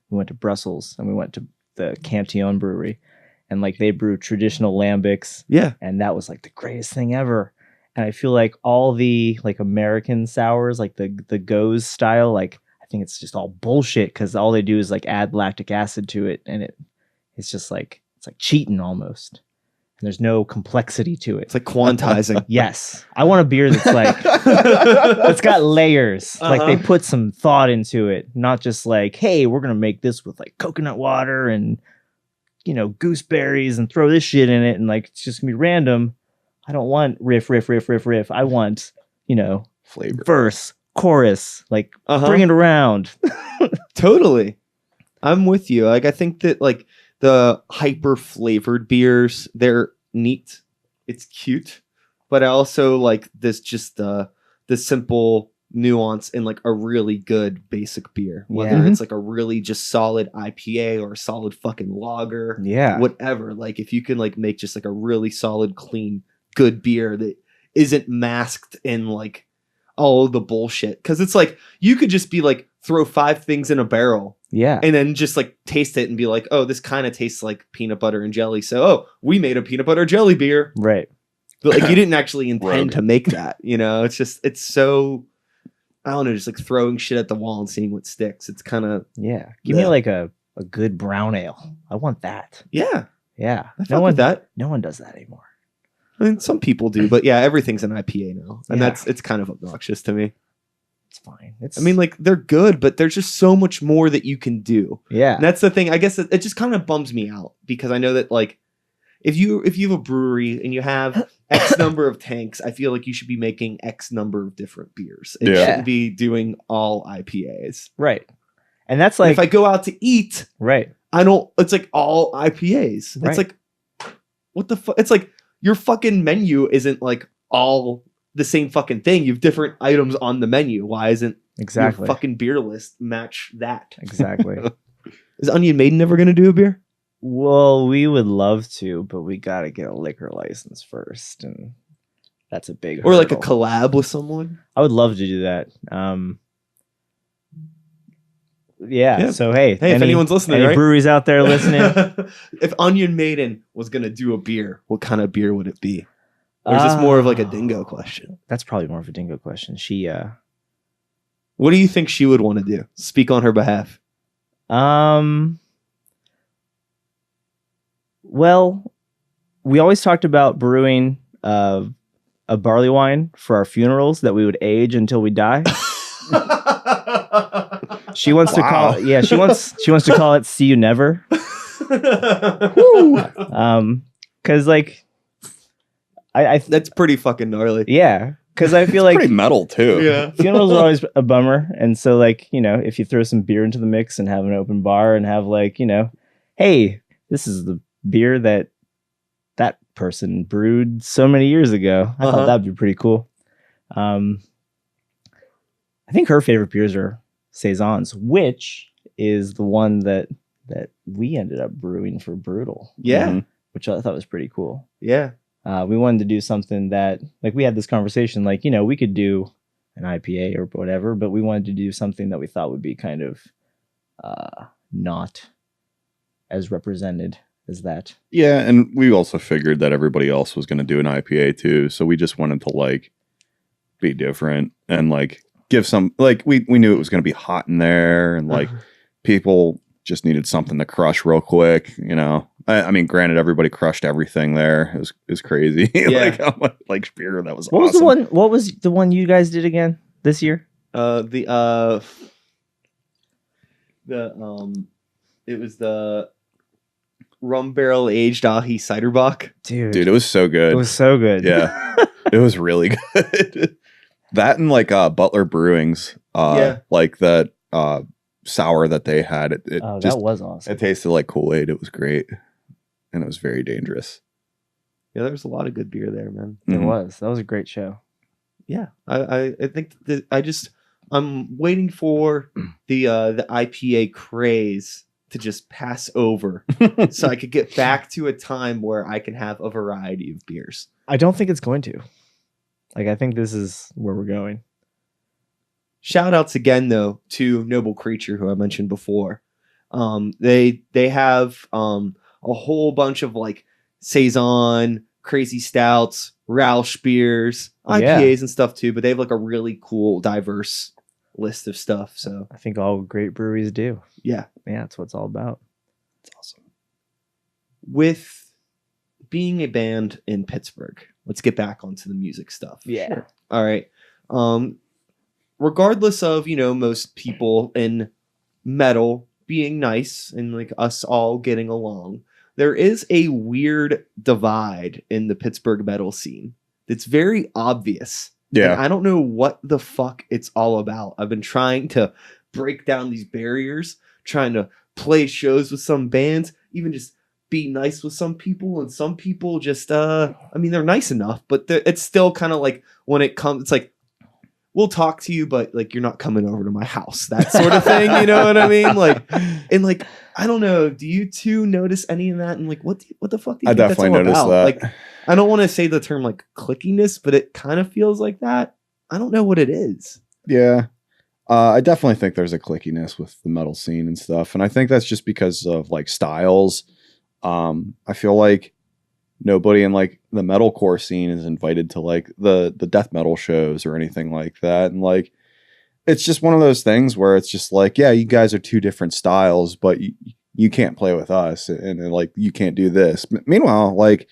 we went to Brussels and we went to the Cantillon brewery, and like they brew traditional lambics, Yeah. and that was like the greatest thing ever. And I feel like all the like American sours, like the Goes style, like I think it's just all bullshit because all they do is like add lactic acid to it, and it's just like it's like cheating almost. And there's no complexity to it. It's like quantizing. Yes, I want a beer that's like it's got layers. Like they put some thought into it, not just like, hey, we're gonna make this with like coconut water and gooseberries and throw this shit in it, and like it's just gonna be random. I don't want riff. I want Flavor. verse, chorus, like Uh-huh. bring it around. Totally. I'm with you. Like I think that like the hyper flavored beers, they're neat. It's cute. But I also like this just the simple nuance in like a really good basic beer. Whether Yeah. it's like a really just solid IPA or a solid fucking lager. Yeah, Whatever. Like if you can like make just like a really solid, clean, good beer that isn't masked in like all the bullshit. Cause it's like you could just be like throw 5 things in a barrel yeah, and then just like taste it and be like, oh, this kind of tastes like peanut butter and jelly. So we made a peanut butter jelly beer. right. But like you didn't actually intend Rogue. to make that, It's just it's so I don't know, just like throwing shit at the wall and seeing what sticks. It's kind of Yeah. Give me like a good brown ale. I want that. yeah. Yeah. I fuck with that. No one does that anymore. I mean, some people do, but yeah, everything's an IPA now, and Yeah. it's kind of obnoxious to me. It's fine. I mean, like they're good, but there's just so much more that you can do. yeah. And that's the thing. I guess it just kind of bums me out because I know that like if you have a brewery and you have X number of tanks, I feel like you should be making X number of different beers. It Yeah. shouldn't be doing all IPAs. Right. And that's And like if I go out to eat, right. I don't. It's like all IPAs. Right. It's like what the fuck? It's like your fucking menu isn't like all the same fucking thing. You have different items on the menu. Why isn't Exactly. your fucking beer list match that? Exactly. Is Onion Maiden ever going to do a beer? Well, we would love to, but we got to get a liquor license first, and that's a big Or like a hurdle. collab with someone? I would love to do that. Yeah. Yeah. So hey, If anyone's listening, any right? breweries out there listening, If Onion Maiden was going to do a beer, what kind of beer would it be? Or is this more of like a dingo question? That's probably more of a dingo question. She, What do you think she would want to do? Speak on her behalf. Well, we always talked about brewing a barley wine for our funerals that we would age until we die. She wants to call Wow. it, yeah, she wants to call it See You Never. Cause like I That's pretty fucking gnarly. yeah, cause I feel like Pretty metal too. funerals are always a bummer. And so like, you know, if you throw some beer into the mix and have an open bar and have like, you know, hey, this is the beer that person brewed so many years ago. I thought that'd be pretty cool. I think her favorite beers are Saisons, which is the one that we ended up brewing for Brutal. Yeah. Mhm. Which I thought was pretty cool. Yeah. We wanted to do something that, like, we had this conversation, like, you know, we could do an IPA or whatever, but we wanted to do something that we thought would be kind of not as represented as that. Yeah, and we also figured that everybody else was going to do an IPA too, so we just wanted to like be different and like give some like we knew it was going to be hot in there and like people just needed something to crush real quick, you know. I mean, granted, everybody crushed everything there. It was crazy. Yeah. Like how much like beer that was. What was the one? What was the one you guys did again this year? It was the rum barrel aged Ahi cider bock. Dude, Dude, it was so good. it was so good. Yeah, it was really good. That and like Butler Brewing's, Yeah. like that sour that they had. It Oh, just that was awesome. it tasted like Kool-Aid. It was great, and it was very dangerous. Yeah, there was a lot of good beer there, man. It Mhm. was. That was a great show. Yeah, I think that I'm waiting for the IPA craze to just pass over, so I could get back to a time where I can have a variety of beers. I don't think it's going to. Like, I think this is where we're going. Shout outs again though to Noble Creature, who I mentioned before. They have a whole bunch of like Saison, crazy stouts, Rausch beers, IPAs Yeah. and stuff too. But they have like a really cool, diverse list of stuff. So I think all great breweries do. yeah, Yeah, that's what it's all about. It's awesome. with being a band in Pittsburgh, let's get back onto the music stuff. Yeah. All right. Regardless of, you know, most people in metal being nice and like us all getting along, there is a weird divide in the Pittsburgh metal scene that's very obvious. Yeah, And I don't know what the fuck it's all about. I've been trying to break down these barriers, trying to play shows with some bands, even just be nice with some people, and some people just I mean, they're nice enough, but it's still kind of like when it comes, it's like, we'll talk to you, but like you're not coming over to my house, that sort of thing. You know what I mean? Like, and like, I don't know, do you two notice any of that? And like, what the fuck do you I think that's all definitely noticed about? that. Like, I don't want to say the term like clickiness, but it kind of feels like that. I don't know what it is. Yeah. I definitely think there's a clickiness with the metal scene and stuff. And I think that's just because of like styles. I feel like nobody in like the metalcore scene is invited to like the death metal shows or anything like that. And like, it's just one of those things where it's just like, yeah, you guys are two different styles, but you can't play with us, and like you can't do this. Meanwhile, like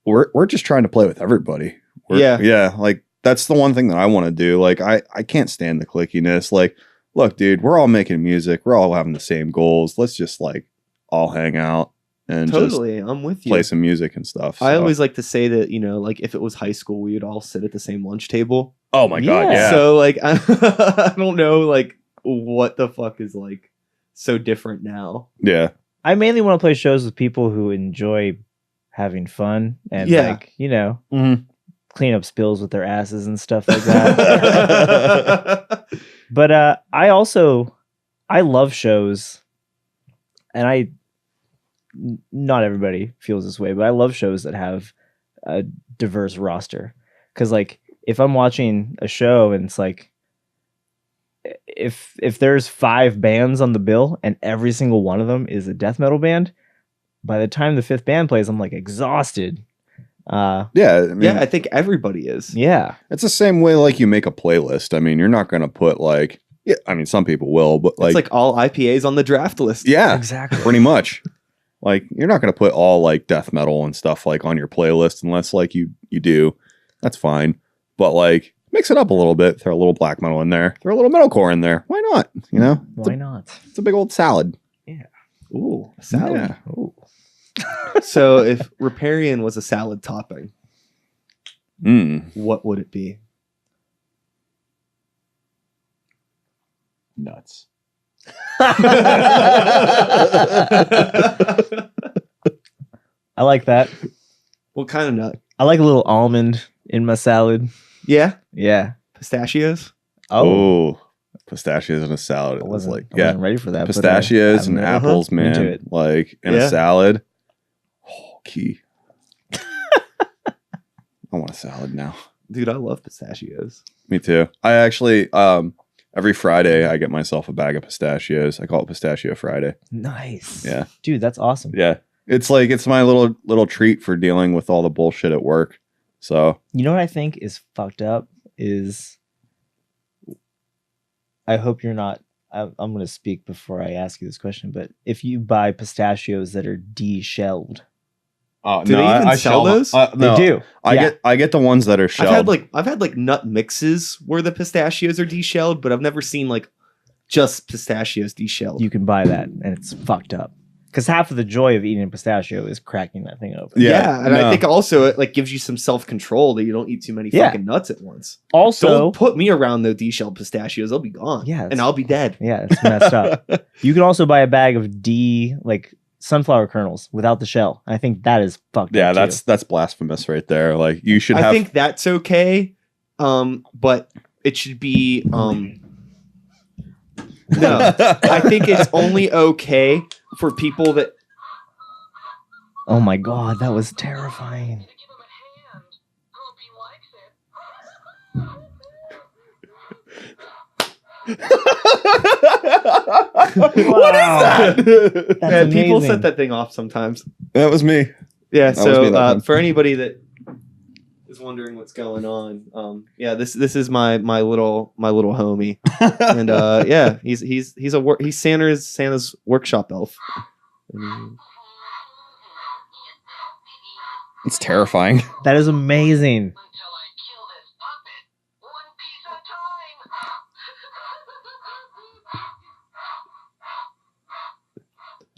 we're just trying to play with everybody. Yeah, like that's the one thing that I want to do. Like I can't stand the clickiness. Like, look, dude, we're all making music. We're all having the same goals. Let's just like all hang out and Totally, I'm with you. play some music and stuff. I so. always like to say that, you know, like if it was high school, we would all sit at the same lunch table. Oh my god, yeah. So like I don't know like what the fuck is like so different now. Yeah. I mainly want to play shows with people who enjoy having fun and like, you know, clean up spills with their asses and stuff like that. But I love shows, and not everybody feels this way, but I love shows that have a diverse roster. Because like if I'm watching a show and it's like if there's 5 bands on the bill and every single one of them is a death metal band, by the time the 5th band plays, I'm like exhausted. I think everybody is. Yeah. It's the same way like you make a playlist. I mean, you're not going to put like, yeah, I mean, some people will, but It's like all IPAs on the draft list. yeah, Exactly. pretty much. Like you're not going to put all like death metal and stuff like on your playlist unless like you do. That's fine. But like mix it up a little bit. Throw a little black metal in there. Throw a little metalcore in there. Why not? You know? Why not? It's a big old salad. Yeah. Ooh, a salad. Yeah. Ooh. So if Riparian was a salad topping, what would it be? Nuts. I like that. What kind of nut? I like a little almond in my salad. Yeah, Yeah. pistachios. Oh, pistachios in a salad. I It was wasn't, like, I wasn't ready for that. pistachios and apples, Into man. it. Like in Yeah. a salad. Oh, key. I want a salad now. Dude, I love pistachios. Me too. I actually, every Friday I get myself a bag of pistachios. I call it Pistachio Friday. Nice. Yeah. Dude, that's awesome. Yeah. It's like, it's my little treat for dealing with all the bullshit at work. So You know what I think is fucked up is I hope you're not I'm going to speak before I ask you this question, but if you buy pistachios that are de-shelled, Do they even sell those? No, they do. I get the ones that are shelled. I've had like nut mixes where the pistachios are deshelled, but I've never seen like just pistachios deshelled. You can buy that, and it's fucked up. Because half of the joy of eating a pistachio is cracking that thing open. Yeah, and no. I think also it like gives you some self-control that you don't eat too many Yeah. fucking nuts at once. Also, Don't put me around the deshelled pistachios; they'll be gone. Yeah, and I'll be dead. yeah, it's messed up. You can also buy a bag of sunflower kernels without the shell. I think that is fucked Yeah, up. that's blasphemous right there. Like you should have. I think that's okay, but it should be no. I think it's only okay for people that. Oh my god, that was terrifying. Wow. Man, people amazing. set that thing off sometimes. That was me. Yeah. That was me So that time. for anybody that is wondering what's going on, yeah, this is my little homie, and yeah, he's Santa's workshop elf. It's terrifying. That is amazing.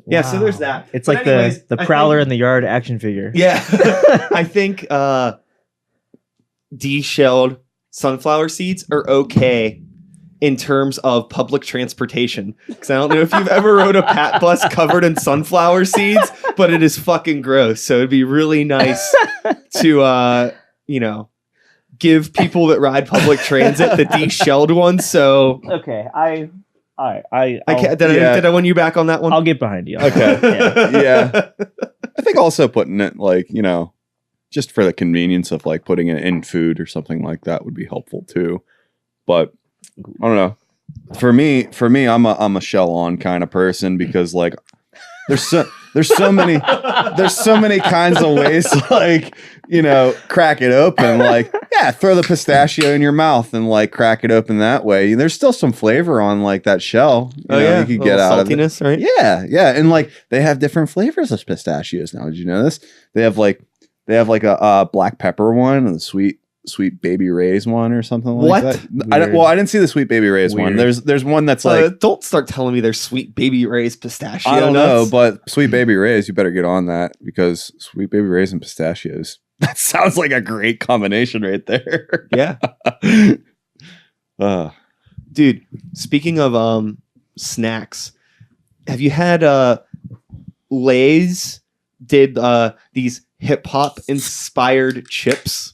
Yeah, so there's that. It's But like anyways, the I Prowler think- in the Yard action figure. Yeah, I think de-shelled sunflower seeds are okay in terms of public transportation. Because I don't know if you've ever rode a Pat bus covered in sunflower seeds, but it is fucking gross. So it'd be really nice to, give people that ride public transit the de-shelled ones. So Okay, did I win you back on that one? I'll get behind you. Okay. Yeah. Yeah. I think also putting it like, just for the convenience of like putting it in food or something like that would be helpful too. But I don't know. For me, I'm a shell on kind of person because like there's so many there's so many kinds of ways to like, crack it open. Like, yeah, throw the pistachio in your mouth and like crack it open that way. There's still some flavor on like that shell. You could get out of it. Saltiness, right? Yeah. And like they have different flavors of pistachios now. Did you know this? They have like a black pepper one and the sweet baby Ray's one or something like that. I didn't see the sweet baby Ray's one. There's one that's like, don't start telling me there's sweet baby Ray's pistachio. I don't nuts. know, but sweet baby Ray's, you better get on that because sweet baby Ray's and pistachios. That sounds like a great combination right there. Yeah. Dude, speaking of snacks, have you had Lay's did these hip hop inspired chips?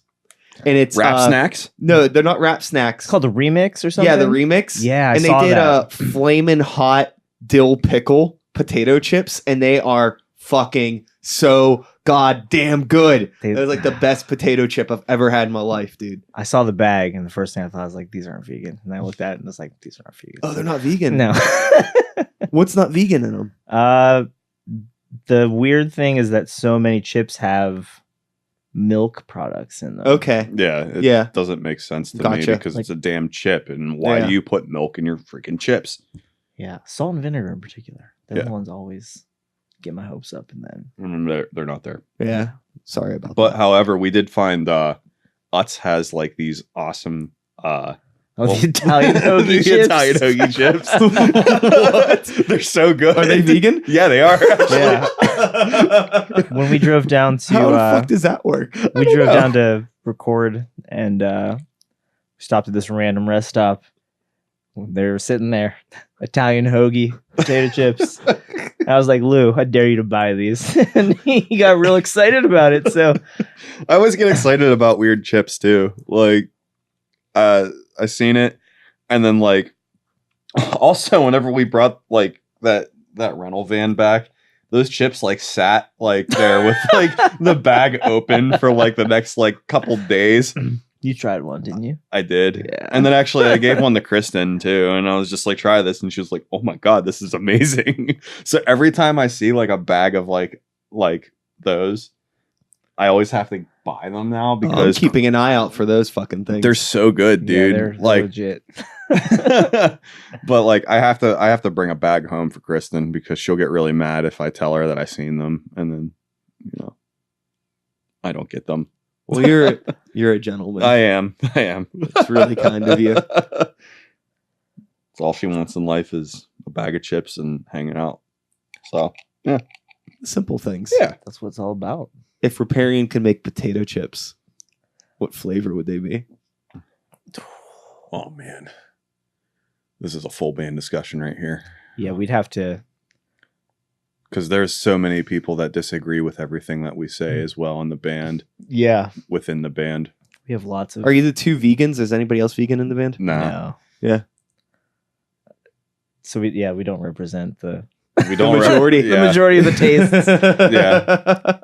And it's rap snacks? No, they're not rap snacks. It's called the remix or something. Yeah, the remix. Yeah, I and saw they did that. a flamin' hot dill pickle potato chips, and they are fucking so goddamn good. That was like the best potato chip I've ever had in my life, dude. I saw the bag, and the first thing I thought was like, these aren't vegan. And I looked at it, and it's like, these aren't vegan. Oh, they're not vegan. No. What's not vegan in them? The weird thing is that so many chips have milk products in them. Okay. Yeah. It doesn't make sense to me because it's a damn chip. And why do you put milk in your freaking chips? Yeah. Salt and vinegar in particular. They're the ones always get my hopes up and then. They're not there. Yeah. Sorry about that. But however, we did find Utz has like these awesome the Italian hoagie the chips. Italian hoagie chips. What? They're so good. Are they vegan? Yeah, they are. Yeah. When we drove down to how the fuck does that work? We drove down to record and stopped at this random rest stop. They were sitting there, Italian hoagie, potato chips. I was like, Lou, I dare you to buy these. And he got real excited about it. So I always get excited about weird chips too. Like, I seen it, and then like, also whenever we brought like that rental van back, those chips like sat like there with like the bag open for like the next like couple days. You tried one, didn't you? I did. Yeah. And then actually I gave one to Kristen too. And I was just like, try this. And she was like, oh my God, this is amazing. So every time I see like a bag of like those, I always have to buy them now because I'm keeping an eye out for those fucking things. they're so good, dude. Yeah, they're like legit. But like I have to bring a bag home for Kristen because she'll get really mad if I tell her that I seen them and then I don't get them. Well, you're a gentleman. I am. It's really kind of you. It's all she wants in life is a bag of chips and hanging out. So yeah, Simple things. yeah. That's what it's all about. If Riparian could make potato chips, what flavor would they be? Oh man, this is a full band discussion right here. Yeah, we'd have to. Because there's so many people that disagree with everything that we say as well in the band, Yeah, within the band. we have lots of. Are you the two vegans? Is anybody else vegan in the band? Nah, No. Yeah. So we don't represent the we don't. majority. the majority of the tastes. Yeah.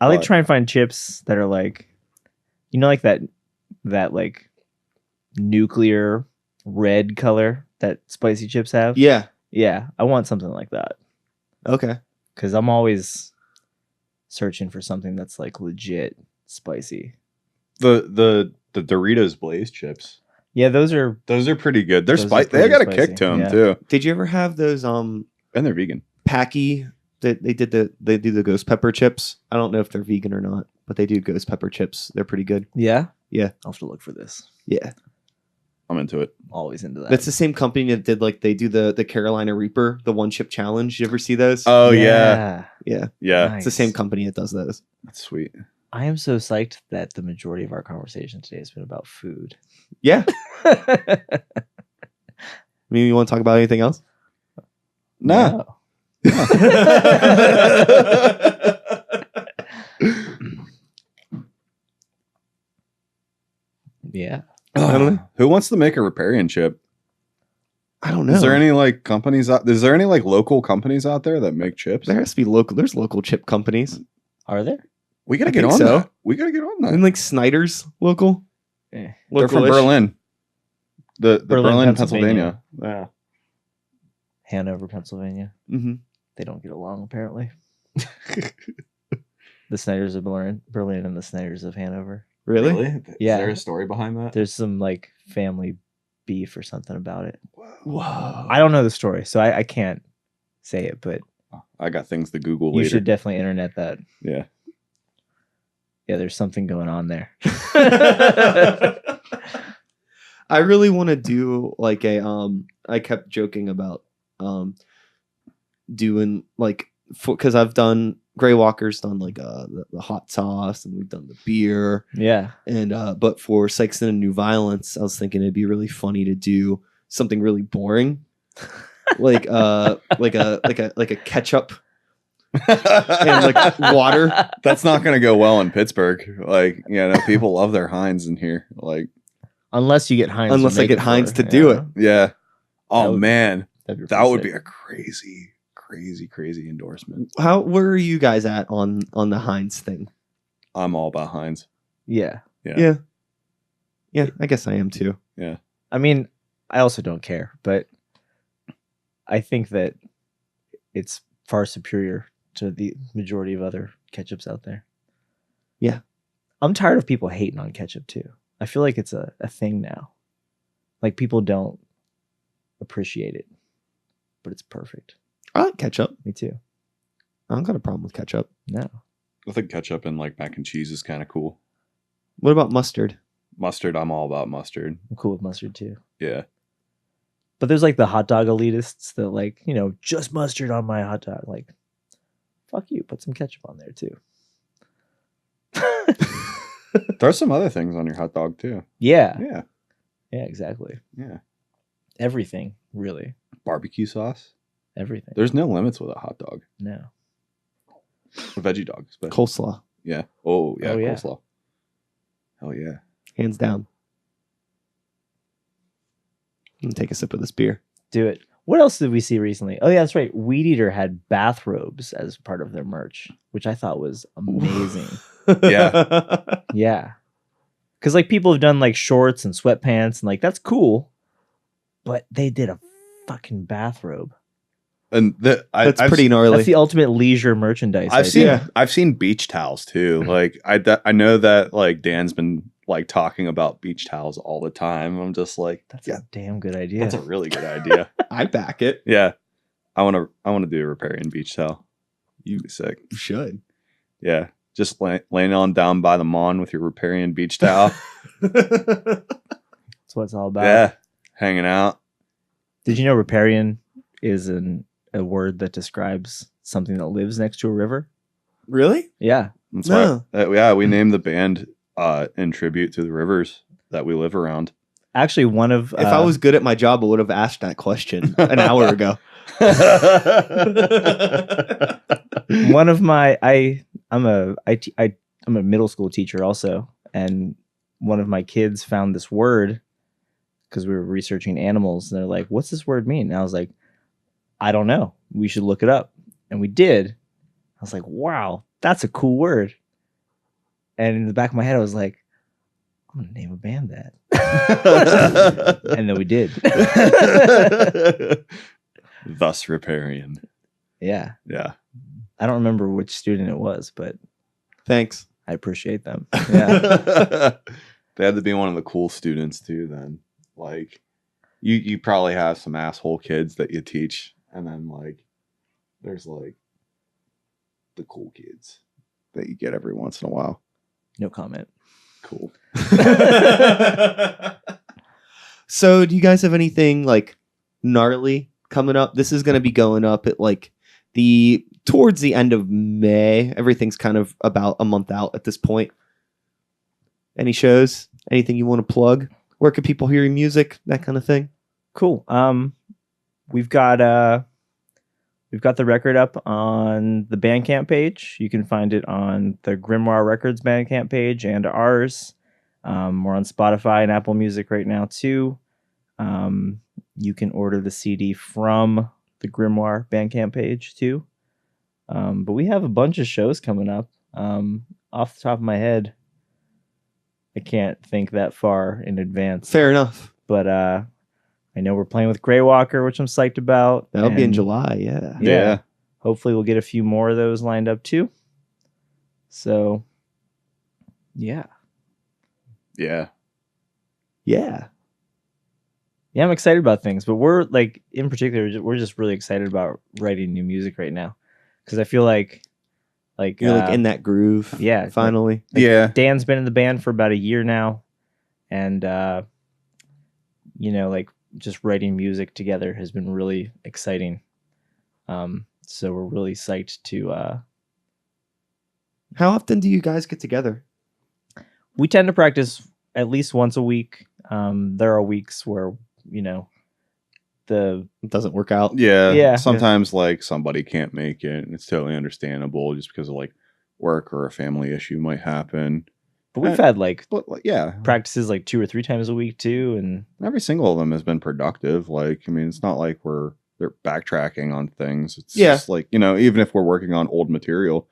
I like But- to try and find chips that are like, like that like nuclear red color that spicy chips have. Yeah. Yeah, I want something like that Okay. because I'm always searching for something that's like legit spicy. The Doritos Blaze chips. Yeah, those are. Those are pretty good. They're Those are spicy. They pretty got a spicy, kick to them yeah. too, Did you ever have those and they're vegan. Packy that they do the ghost pepper chips? I don't know if they're vegan or not, but they do ghost pepper chips. They're pretty good. Yeah, Yeah. I'll have to look for this. Yeah. I'm into it. Always into that. That's the same company that did like they do the Carolina Reaper, the one chip challenge. You ever see those? Oh yeah, Yeah. yeah. It's the same company that does those. That's sweet. I am so psyched that the majority of our conversation today has been about food. Yeah. I mean, you want to talk about anything else? Nah. Yeah. I don't know. Who wants to make a Riparian chip? I don't know. Is there any like companies out? Is there any like local companies out there that make chips? There has to be local. There's local chip companies. Are there? We gotta I get think on so. that. We gotta get on that. And like Snyder's local. Eh. They're from Local-ish. Berlin. The Berlin, Berlin, Pennsylvania. Pennsylvania. Yeah. Hanover, Pennsylvania. Mhm. They don't get along apparently. The Snyders of Berlin and the Snyders of Hanover. Really? Yeah. Is there a story behind that? There's some like family beef or something about it. Whoa. I don't know the story, so I can't say it, but I got things to Google you later. should definitely internet that. Yeah. Yeah, there's something going on there. I really want to do like a I kept joking about doing like, because I've done Grey Walker's done like the hot sauce, and we've done the beer, Yeah. and but for Sikes and New Violence, I was thinking it'd be really funny to do something really boring, like a ketchup and like water. That's not going to go well in Pittsburgh. Like, people love their Heinz in here. Like, Unless you get Heinz. Unless I get Heinz to do it. yeah. Oh, That would- man. That would be sick. a crazy endorsement. Where are you guys at on the Heinz thing? I'm all about Heinz. Yeah. Yeah, I guess I am too. I mean, I also don't care, but I think that it's far superior to the majority of other ketchups out there. Yeah. I'm tired of people hating on ketchup too. I feel like it's a thing now. Like people don't appreciate it, but it's perfect. I like ketchup. Me too. I don't got a problem with ketchup. No. I think ketchup and like mac and cheese is kind of cool. What about mustard? Mustard, I'm all about mustard. I'm cool with mustard too. Yeah. But there's like the hot dog elitists that like, just mustard on my hot dog. Like, fuck you. Put some ketchup on there too. There's some other things on your hot dog too. Yeah. Yeah. Yeah, exactly. Yeah. Everything, really. Barbecue sauce. Everything. There's no limits with a hot dog. No. A veggie dog, especially. Coleslaw, Yeah. Oh, yeah. Oh, yeah. Coleslaw. Hell yeah. hands down. I'm gonna take a sip of this beer. Do it. What else did we see recently? Oh, yeah, that's right. Weed Eater had bathrobes as part of their merch, which I thought was amazing. Yeah. Yeah. Because, like, people have done, like, shorts and sweatpants, and, like, that's cool. But they did a fucking bathrobe. And That's pretty gnarly. That's the ultimate leisure merchandise. I've right seen there. I've seen beach towels too. Like I know that like Dan's been like talking about beach towels all the time. I'm just like, That's a damn good idea. that's a really good idea. I back it. Yeah. I want to do a Riparian beach towel. You'd be sick. You should. Yeah. Just laying on down by the lawn with your Riparian beach towel. That's what it's all about. Yeah. Hanging out. Did you know riparian is a word that describes something that lives next to a river? Really? Yeah. That's No. why we named the band in tribute to the rivers that we live around. Actually, one of If I was good at my job, I would have asked that question an hour ago. one of my I'm a middle school teacher also, and one of my kids found this word because we were researching animals, and they're like, "What's this word mean?" And I was like, "I don't know. We should look it up." And we did. I was like, "Wow, that's a cool word." And in the back of my head, I was like, "I'm gonna name a band that." And then we did. Thus Riparian. Yeah. Yeah. I don't remember which student it was, but Thanks. I appreciate them. Yeah. They had to be one of the cool students too then. Like you probably have some asshole kids that you teach, and then like there's like the cool kids that you get every once in a while. No comment. Cool. So, do you guys have anything like gnarly coming up? This is going to be going up at like towards the end of May. Everything's kind of about a month out at this point. Any shows? Anything you want to plug? Where can people hear your music? That kind of thing. Cool. We've got the record up on the Bandcamp page. You can find it on the Grimoire Records Bandcamp page and ours. We're on Spotify and Apple Music right now too. You can order the CD from the Grimoire Bandcamp page too. But we have a bunch of shows coming up. Off the top of my head, I can't think that far in advance. Fair enough. But I know we're playing with Grey Walker, which I'm psyched about. That'll be in And July. Yeah. Yeah. hopefully we'll get a few more of those lined up too. So, yeah. Yeah. Yeah. Yeah, I'm excited about things, but we're like, in particular, we're just really excited about writing new music right now. Because I feel like You're like in that groove. yeah, Finally. Yeah. Dan's been in the band for about a year now. And, like just writing music together has been really exciting. So we're really psyched to, How often do you guys get together? we tend to practice at least once a week. There are weeks where, It doesn't work out. Yeah. Sometimes like somebody can't make it, and it's totally understandable just because of like work or a family issue might happen. but we've had Yeah, practices like 2 or 3 times a week too. And every single of them has been productive. Like, I mean, it's not like they're backtracking on things. It's just like, even if we're working on old material,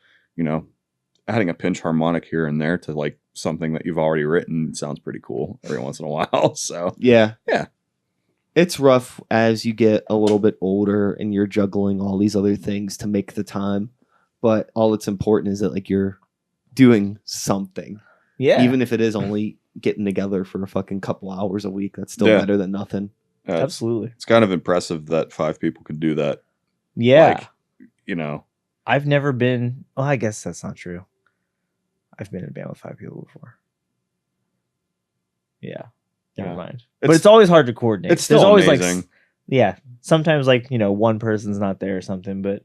adding a pinch harmonic here and there to like something that you've already written sounds pretty cool every once in a while. So Yeah. Yeah. It's rough as you get a little bit older and you're juggling all these other things to make the time. But all that's important is that like you're doing something. yeah, Even if it is only getting together for a fucking couple hours a week, that's still Yeah. better than nothing. absolutely. It's kind of impressive that 5 people could do that. Yeah. Like, I've never been, well, I guess that's not true. I've been in a band with 5 people before. Yeah. Never Yeah. mind. But it's always hard to coordinate. It's still There's always amazing. sometimes like, one person's not there or something, but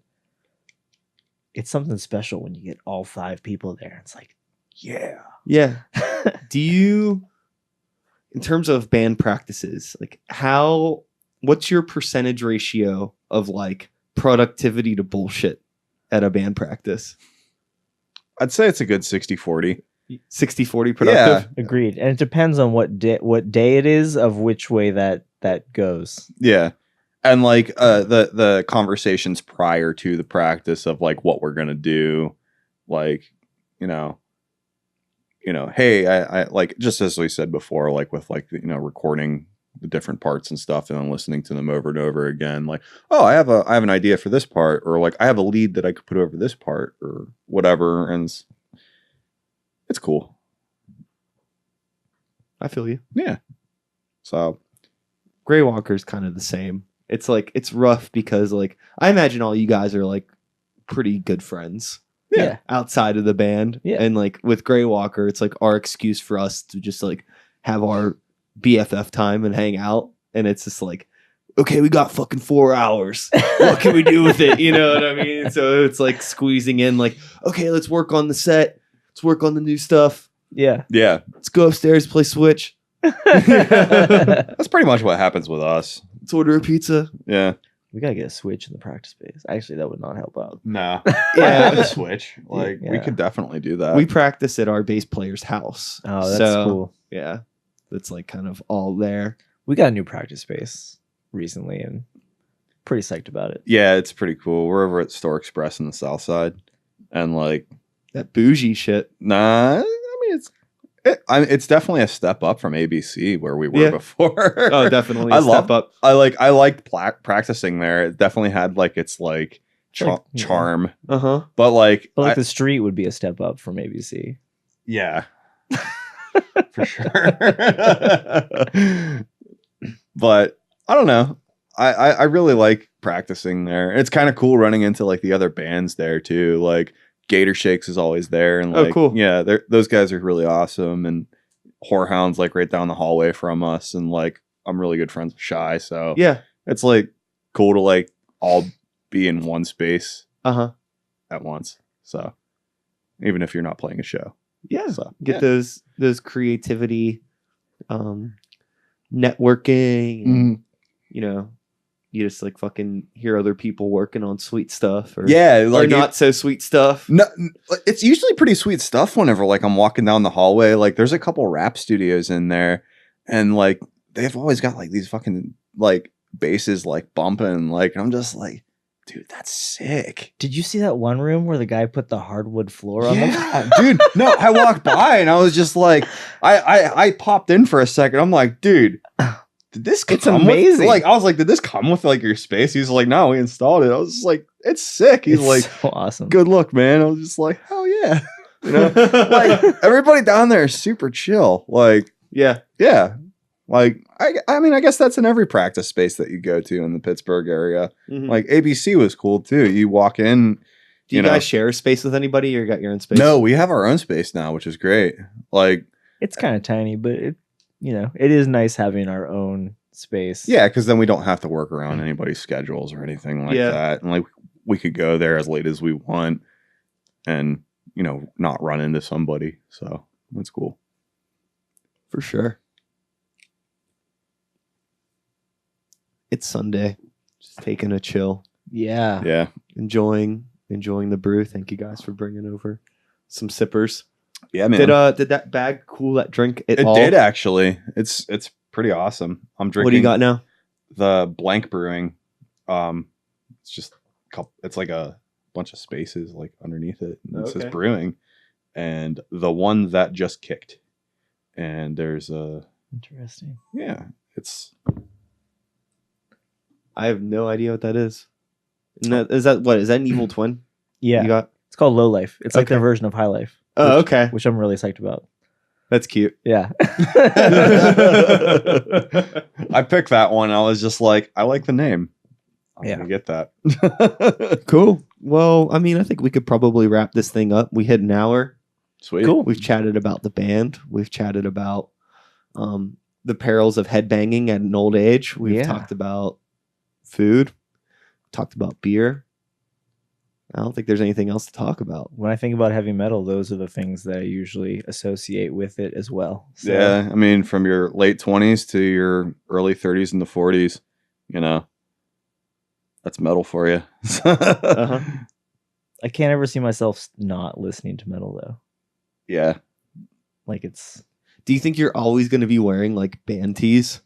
it's something special when you get all 5 people there. It's like, yeah. Yeah. Do you, in terms of band practices, like what's your percentage ratio of like productivity to bullshit at a band practice? I'd say it's a good 60-40. 60-40 productive? Agreed. And it depends on what day it is of which way that goes. Yeah. And like the conversations prior to the practice of like what we're gonna do, like, hey, I like, just as we said before, like with like recording the different parts and stuff and then listening to them over and over again, like, oh, I have an idea for this part, or like I have a lead that I could put over this part or whatever, and it's cool. I feel you. Yeah. So Grey Walker's kind of the same. It's like, it's rough because like, I imagine all you guys are like pretty good friends. Yeah. Outside of the band. Yeah. And like with Grey Walker, it's like our excuse for us to just like have our BFF time and hang out. And it's just like, okay, we got fucking 4 hours. What can we do with it? You know what I mean? So it's like squeezing in like, okay, let's work on the set. Let's work on the new stuff. Yeah. yeah, Let's go upstairs, play Switch. that's pretty much what happens with us. Let's order a pizza. Yeah. We gotta get a Switch in the practice space. Actually, that would not help out. No. Yeah. The Switch. Like, we Yeah. could definitely do that. We practice at our bass player's house. Oh, that's So, cool. Yeah. That's like kind of all there. We got a new practice space recently and pretty psyched about it. Yeah, it's pretty cool. We're over at Store Express in the South Side, and like, That bougie shit. nah, I mean, it's definitely a step up from ABC where we were Yeah. before. Oh, definitely a I step up. I liked practicing there. It definitely had like its like Like, yeah. charm, Uh-huh. but like, But like the street would be a step up from ABC. yeah, for sure. But I don't know. I really like practicing there. It's kind of cool running into like the other bands there too. Like Gator Shakes is always there, and like, cool. yeah, those guys are really awesome. And Whorehound's like right down the hallway from us, and like I'm really good friends with Shy, so Yeah. it's like cool to like all be in one space Uh-huh. at once. So even if you're not playing a show, Yeah. so Get yeah. those creativity, networking, and, you just like fucking hear other people working on sweet stuff or, Yeah, or like not so sweet stuff. No, it's usually pretty sweet stuff whenever like I'm walking down the hallway. Like there's a couple rap studios in there, and like they've always got like these fucking like basses like bumping. Like I'm just like, dude, that's sick. Did you see that one room where the guy put the hardwood floor on them? Yeah, dude. No, I walked by and I was just like, I popped in for a second. I'm like, dude, did this come It's amazing. with, like, I was like, did this come with like your space? He's like, no, we installed it. I was just like, it's sick. He's It's like, so awesome. good look, man. I was just like, hell yeah. You know, like everybody down there is super chill. Like, Yeah. yeah. Like, I mean, I guess that's in every practice space that you go to in the Pittsburgh area. Mhm. Like ABC was cool too. You walk in. Do you know. guys share space with anybody, or you got your own space? No, we have our own space now, which is great. Like, It's kind of tiny, but it is nice having our own space. yeah, because then we don't have to work around anybody's schedules or anything like Yeah. that. And like, we could go there as late as we want and, not run into somebody. So that's cool. For sure. It's Sunday. Just taking a chill, Yeah. Yeah. enjoying the brew. Thank you guys for bringing over some sippers. Yeah, man. Did that bag cool that drink at It all? did actually. It's pretty awesome. I'm drinking What do you got now? the Blank Brewing. It's just a couple, it's like a bunch of spaces like underneath it. And it says Okay. brewing. And the one that just kicked. And there's Interesting. it's I have no idea what that is. Is that an evil twin? Yeah. You got? It's called Low Life. It's like Okay. their version of High Life. Oh, which- okay. Which I'm really psyched about. That's cute. Yeah. I picked that one. I was just like, I like the name. I'm Yeah. gonna get that. Cool. Well, I mean, I think we could probably wrap this thing up. We hit an hour. Sweet. Cool. We've chatted about the band. We've chatted about the perils of headbanging at an old age. We've Yeah. talked about food. Talked about beer. I don't think there's anything else to talk about. When I think about heavy metal, those are the things that I usually associate with it as well. So, Yeah, I mean, from your late 20s to your early 30s and the 40s, that's metal for you. Uh-huh. I can't ever see myself not listening to metal though. Yeah. Like it's. Do you think you're always going to be wearing like band tees?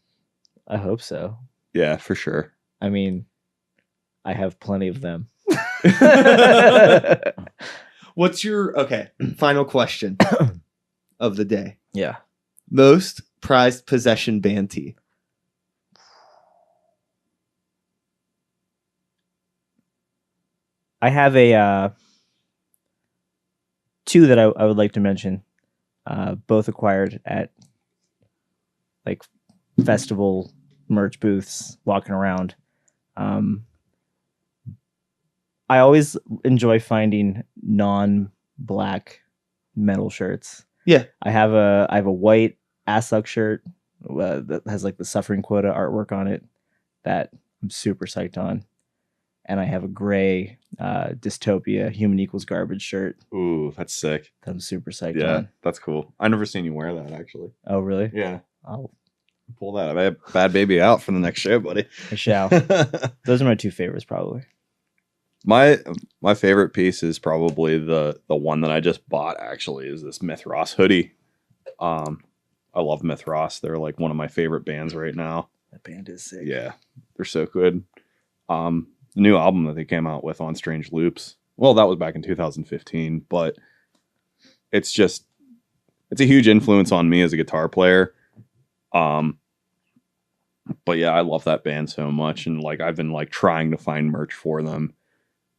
I hope so. Yeah, for sure. I mean, I have plenty of them. What's your final question of the day? Yeah. Most prized possession band tee. I have a two that I would like to mention. Both acquired at like festival merch booths, walking around. I always enjoy finding non-black metal shirts. Yeah. I have a white Assuck shirt that has like the Suffering Quota artwork on it that I'm super psyched on. And I have a gray Dystopia Human Equals Garbage shirt Ooh, that's sick. that I'm super psyched Yeah, on. that's cool. I've never seen you wear that, actually. Oh, really? Yeah. I'll, Pull that bad baby out for the next show, buddy. I shall. Those are my two favorites, probably. My favorite piece is probably the one that I just bought, actually, is this Myth Ross hoodie. I love Myth Ross. They're like one of my favorite bands right now. That band is sick. Yeah, they're so good. The new album that they came out with, On Strange Loops, well, that was back in 2015, but it's a huge influence on me as a guitar player. But yeah, I love that band so much, and like I've been like trying to find merch for them,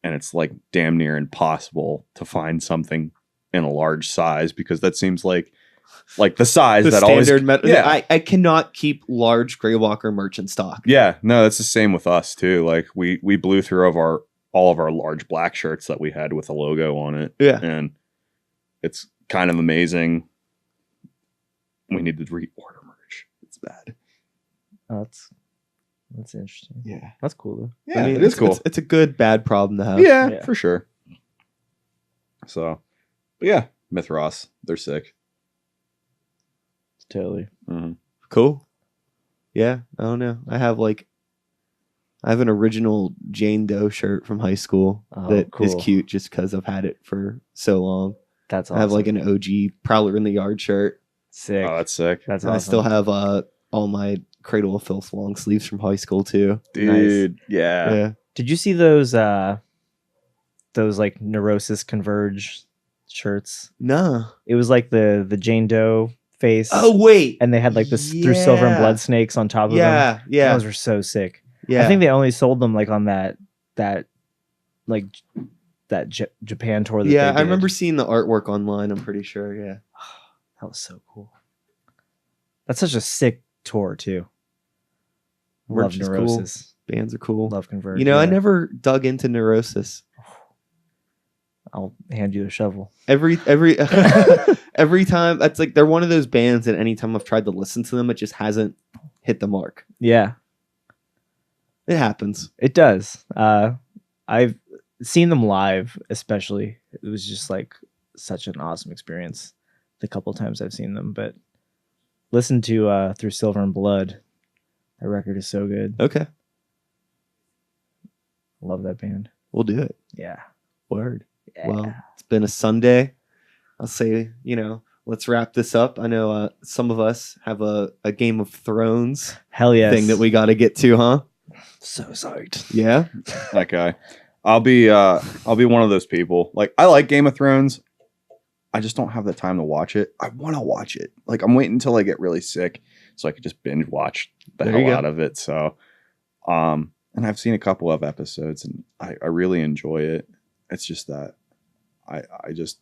and it's like damn near impossible to find something in a large size, because that seems like the size The that always standard metal. Yeah. I cannot keep large Grey Walker merch in stock. Yeah, no, that's the same with us too. Like we blew through all of our large black shirts that we had with a logo on it. Yeah. And it's kind of amazing. We need to reorder merch. It's bad. Oh, that's interesting. Yeah. That's cool though. Yeah, I mean, it is cool. It's a good bad problem to have. Yeah, Yeah. for sure. So, but yeah, Myth Ross, they're sick. Totally. Mm-hmm. Cool. Yeah, I don't know. I have an original Jane Doe shirt from high school Oh, that is cool. cute just because I've had it for so long. That's awesome. I have like an OG Prowler in the Yard shirt. sick. Oh, that's sick. That's And awesome. I still have all my Cradle of Filth long sleeves from high school too. Dude, yeah. Yeah. Did you see those like Neurosis Converge shirts? No. It was like the Jane Doe face. Oh wait. And they had like this through silver and blood snakes on top of them. Yeah. Yeah. Those were so sick. Yeah. I think they only sold them like on that like that Japan tour. That Yeah, they I remember did. seeing the artwork online. I'm pretty sure. Yeah. That was so cool. That's such a sick tour too. Love Merch is cool. Neurosis. Bands are cool. Love Converge. You know, I yeah. never dug into Neurosis. I'll hand you a shovel. Every every time, that's like they're one of those bands that anytime I've tried to listen to them, it just hasn't hit the mark. Yeah, It happens. it does. I've seen them live, especially. It was just like such an awesome experience the couple times I've seen them. But listen to Through Silver and Blood. That record is so good. Okay, Love that band. we'll do it. Yeah. Word. Yeah. Well, it's been a Sunday. I'll say, let's wrap this up. I know some of us have a Game of Thrones Hell yes. thing that we got to get to, huh? So psyched. Yeah. That guy. I'll be one of those people. Like, I like Game of Thrones. I just don't have the time to watch it. I want to watch it. Like, I'm waiting until I get really sick so I could just binge watch the There you hell go. out of it. So, and I've seen a couple of episodes and I really enjoy it. It's just that I just,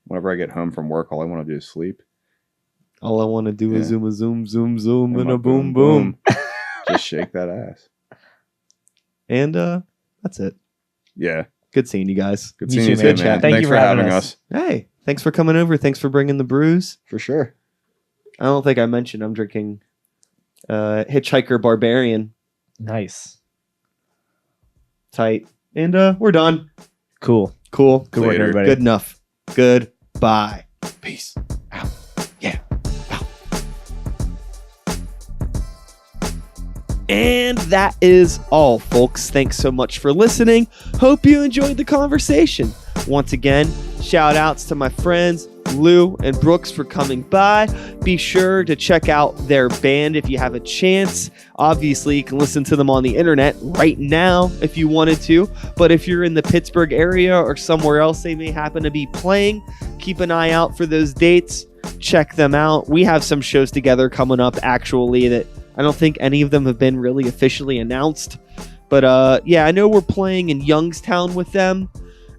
whenever I get home from work, all I want to do is sleep. All I want to do is Yeah. zoom, and my a boom, boom. Just shake that ass. And that's it. Yeah. Good seeing you guys. Good You seeing you too, too, man. man. Thank Thanks you for for having having us. us. Hey, thanks for coming over. Thanks for bringing the brews. For sure. I don't think I mentioned I'm drinking Hitchhiker Barbarian. Nice. Tight. And we're done. Cool. Cool. Good work, Later. everybody. Good enough. Goodbye. Peace. And that is all, folks. Thanks so much for listening. Hope you enjoyed the conversation. Once again, shout outs to my friends Lou and Brooks for coming by. Be sure to check out their band if you have a chance. Obviously, you can listen to them on the internet right now if you wanted to. But if you're in the Pittsburgh area or somewhere else they may happen to be playing, keep an eye out for those dates. Check them out. We have some shows together coming up, actually, that I don't think any of them have been really officially announced. But yeah, I know we're playing in Youngstown with them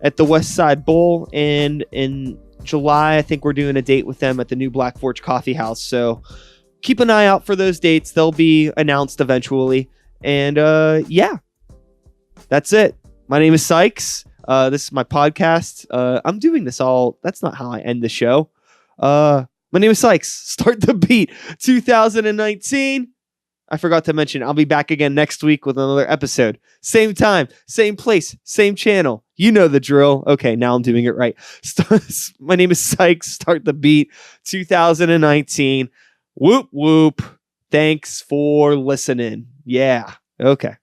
at the West Side Bowl. And in July, I think we're doing a date with them at the new Black Forge Coffee House. So keep an eye out for those dates. They'll be announced eventually. And yeah, that's it. My name is Sikes. This is my podcast. I'm doing this all. That's not how I end the show. My name is Sikes. Start the Beat 2019. I forgot to mention, I'll be back again next week with another episode. Same time, same place, same channel. You know the drill. Okay, now I'm doing it right. My name is Sikes. Start the Beat 2019. Whoop, whoop. Thanks for listening. Yeah. Okay.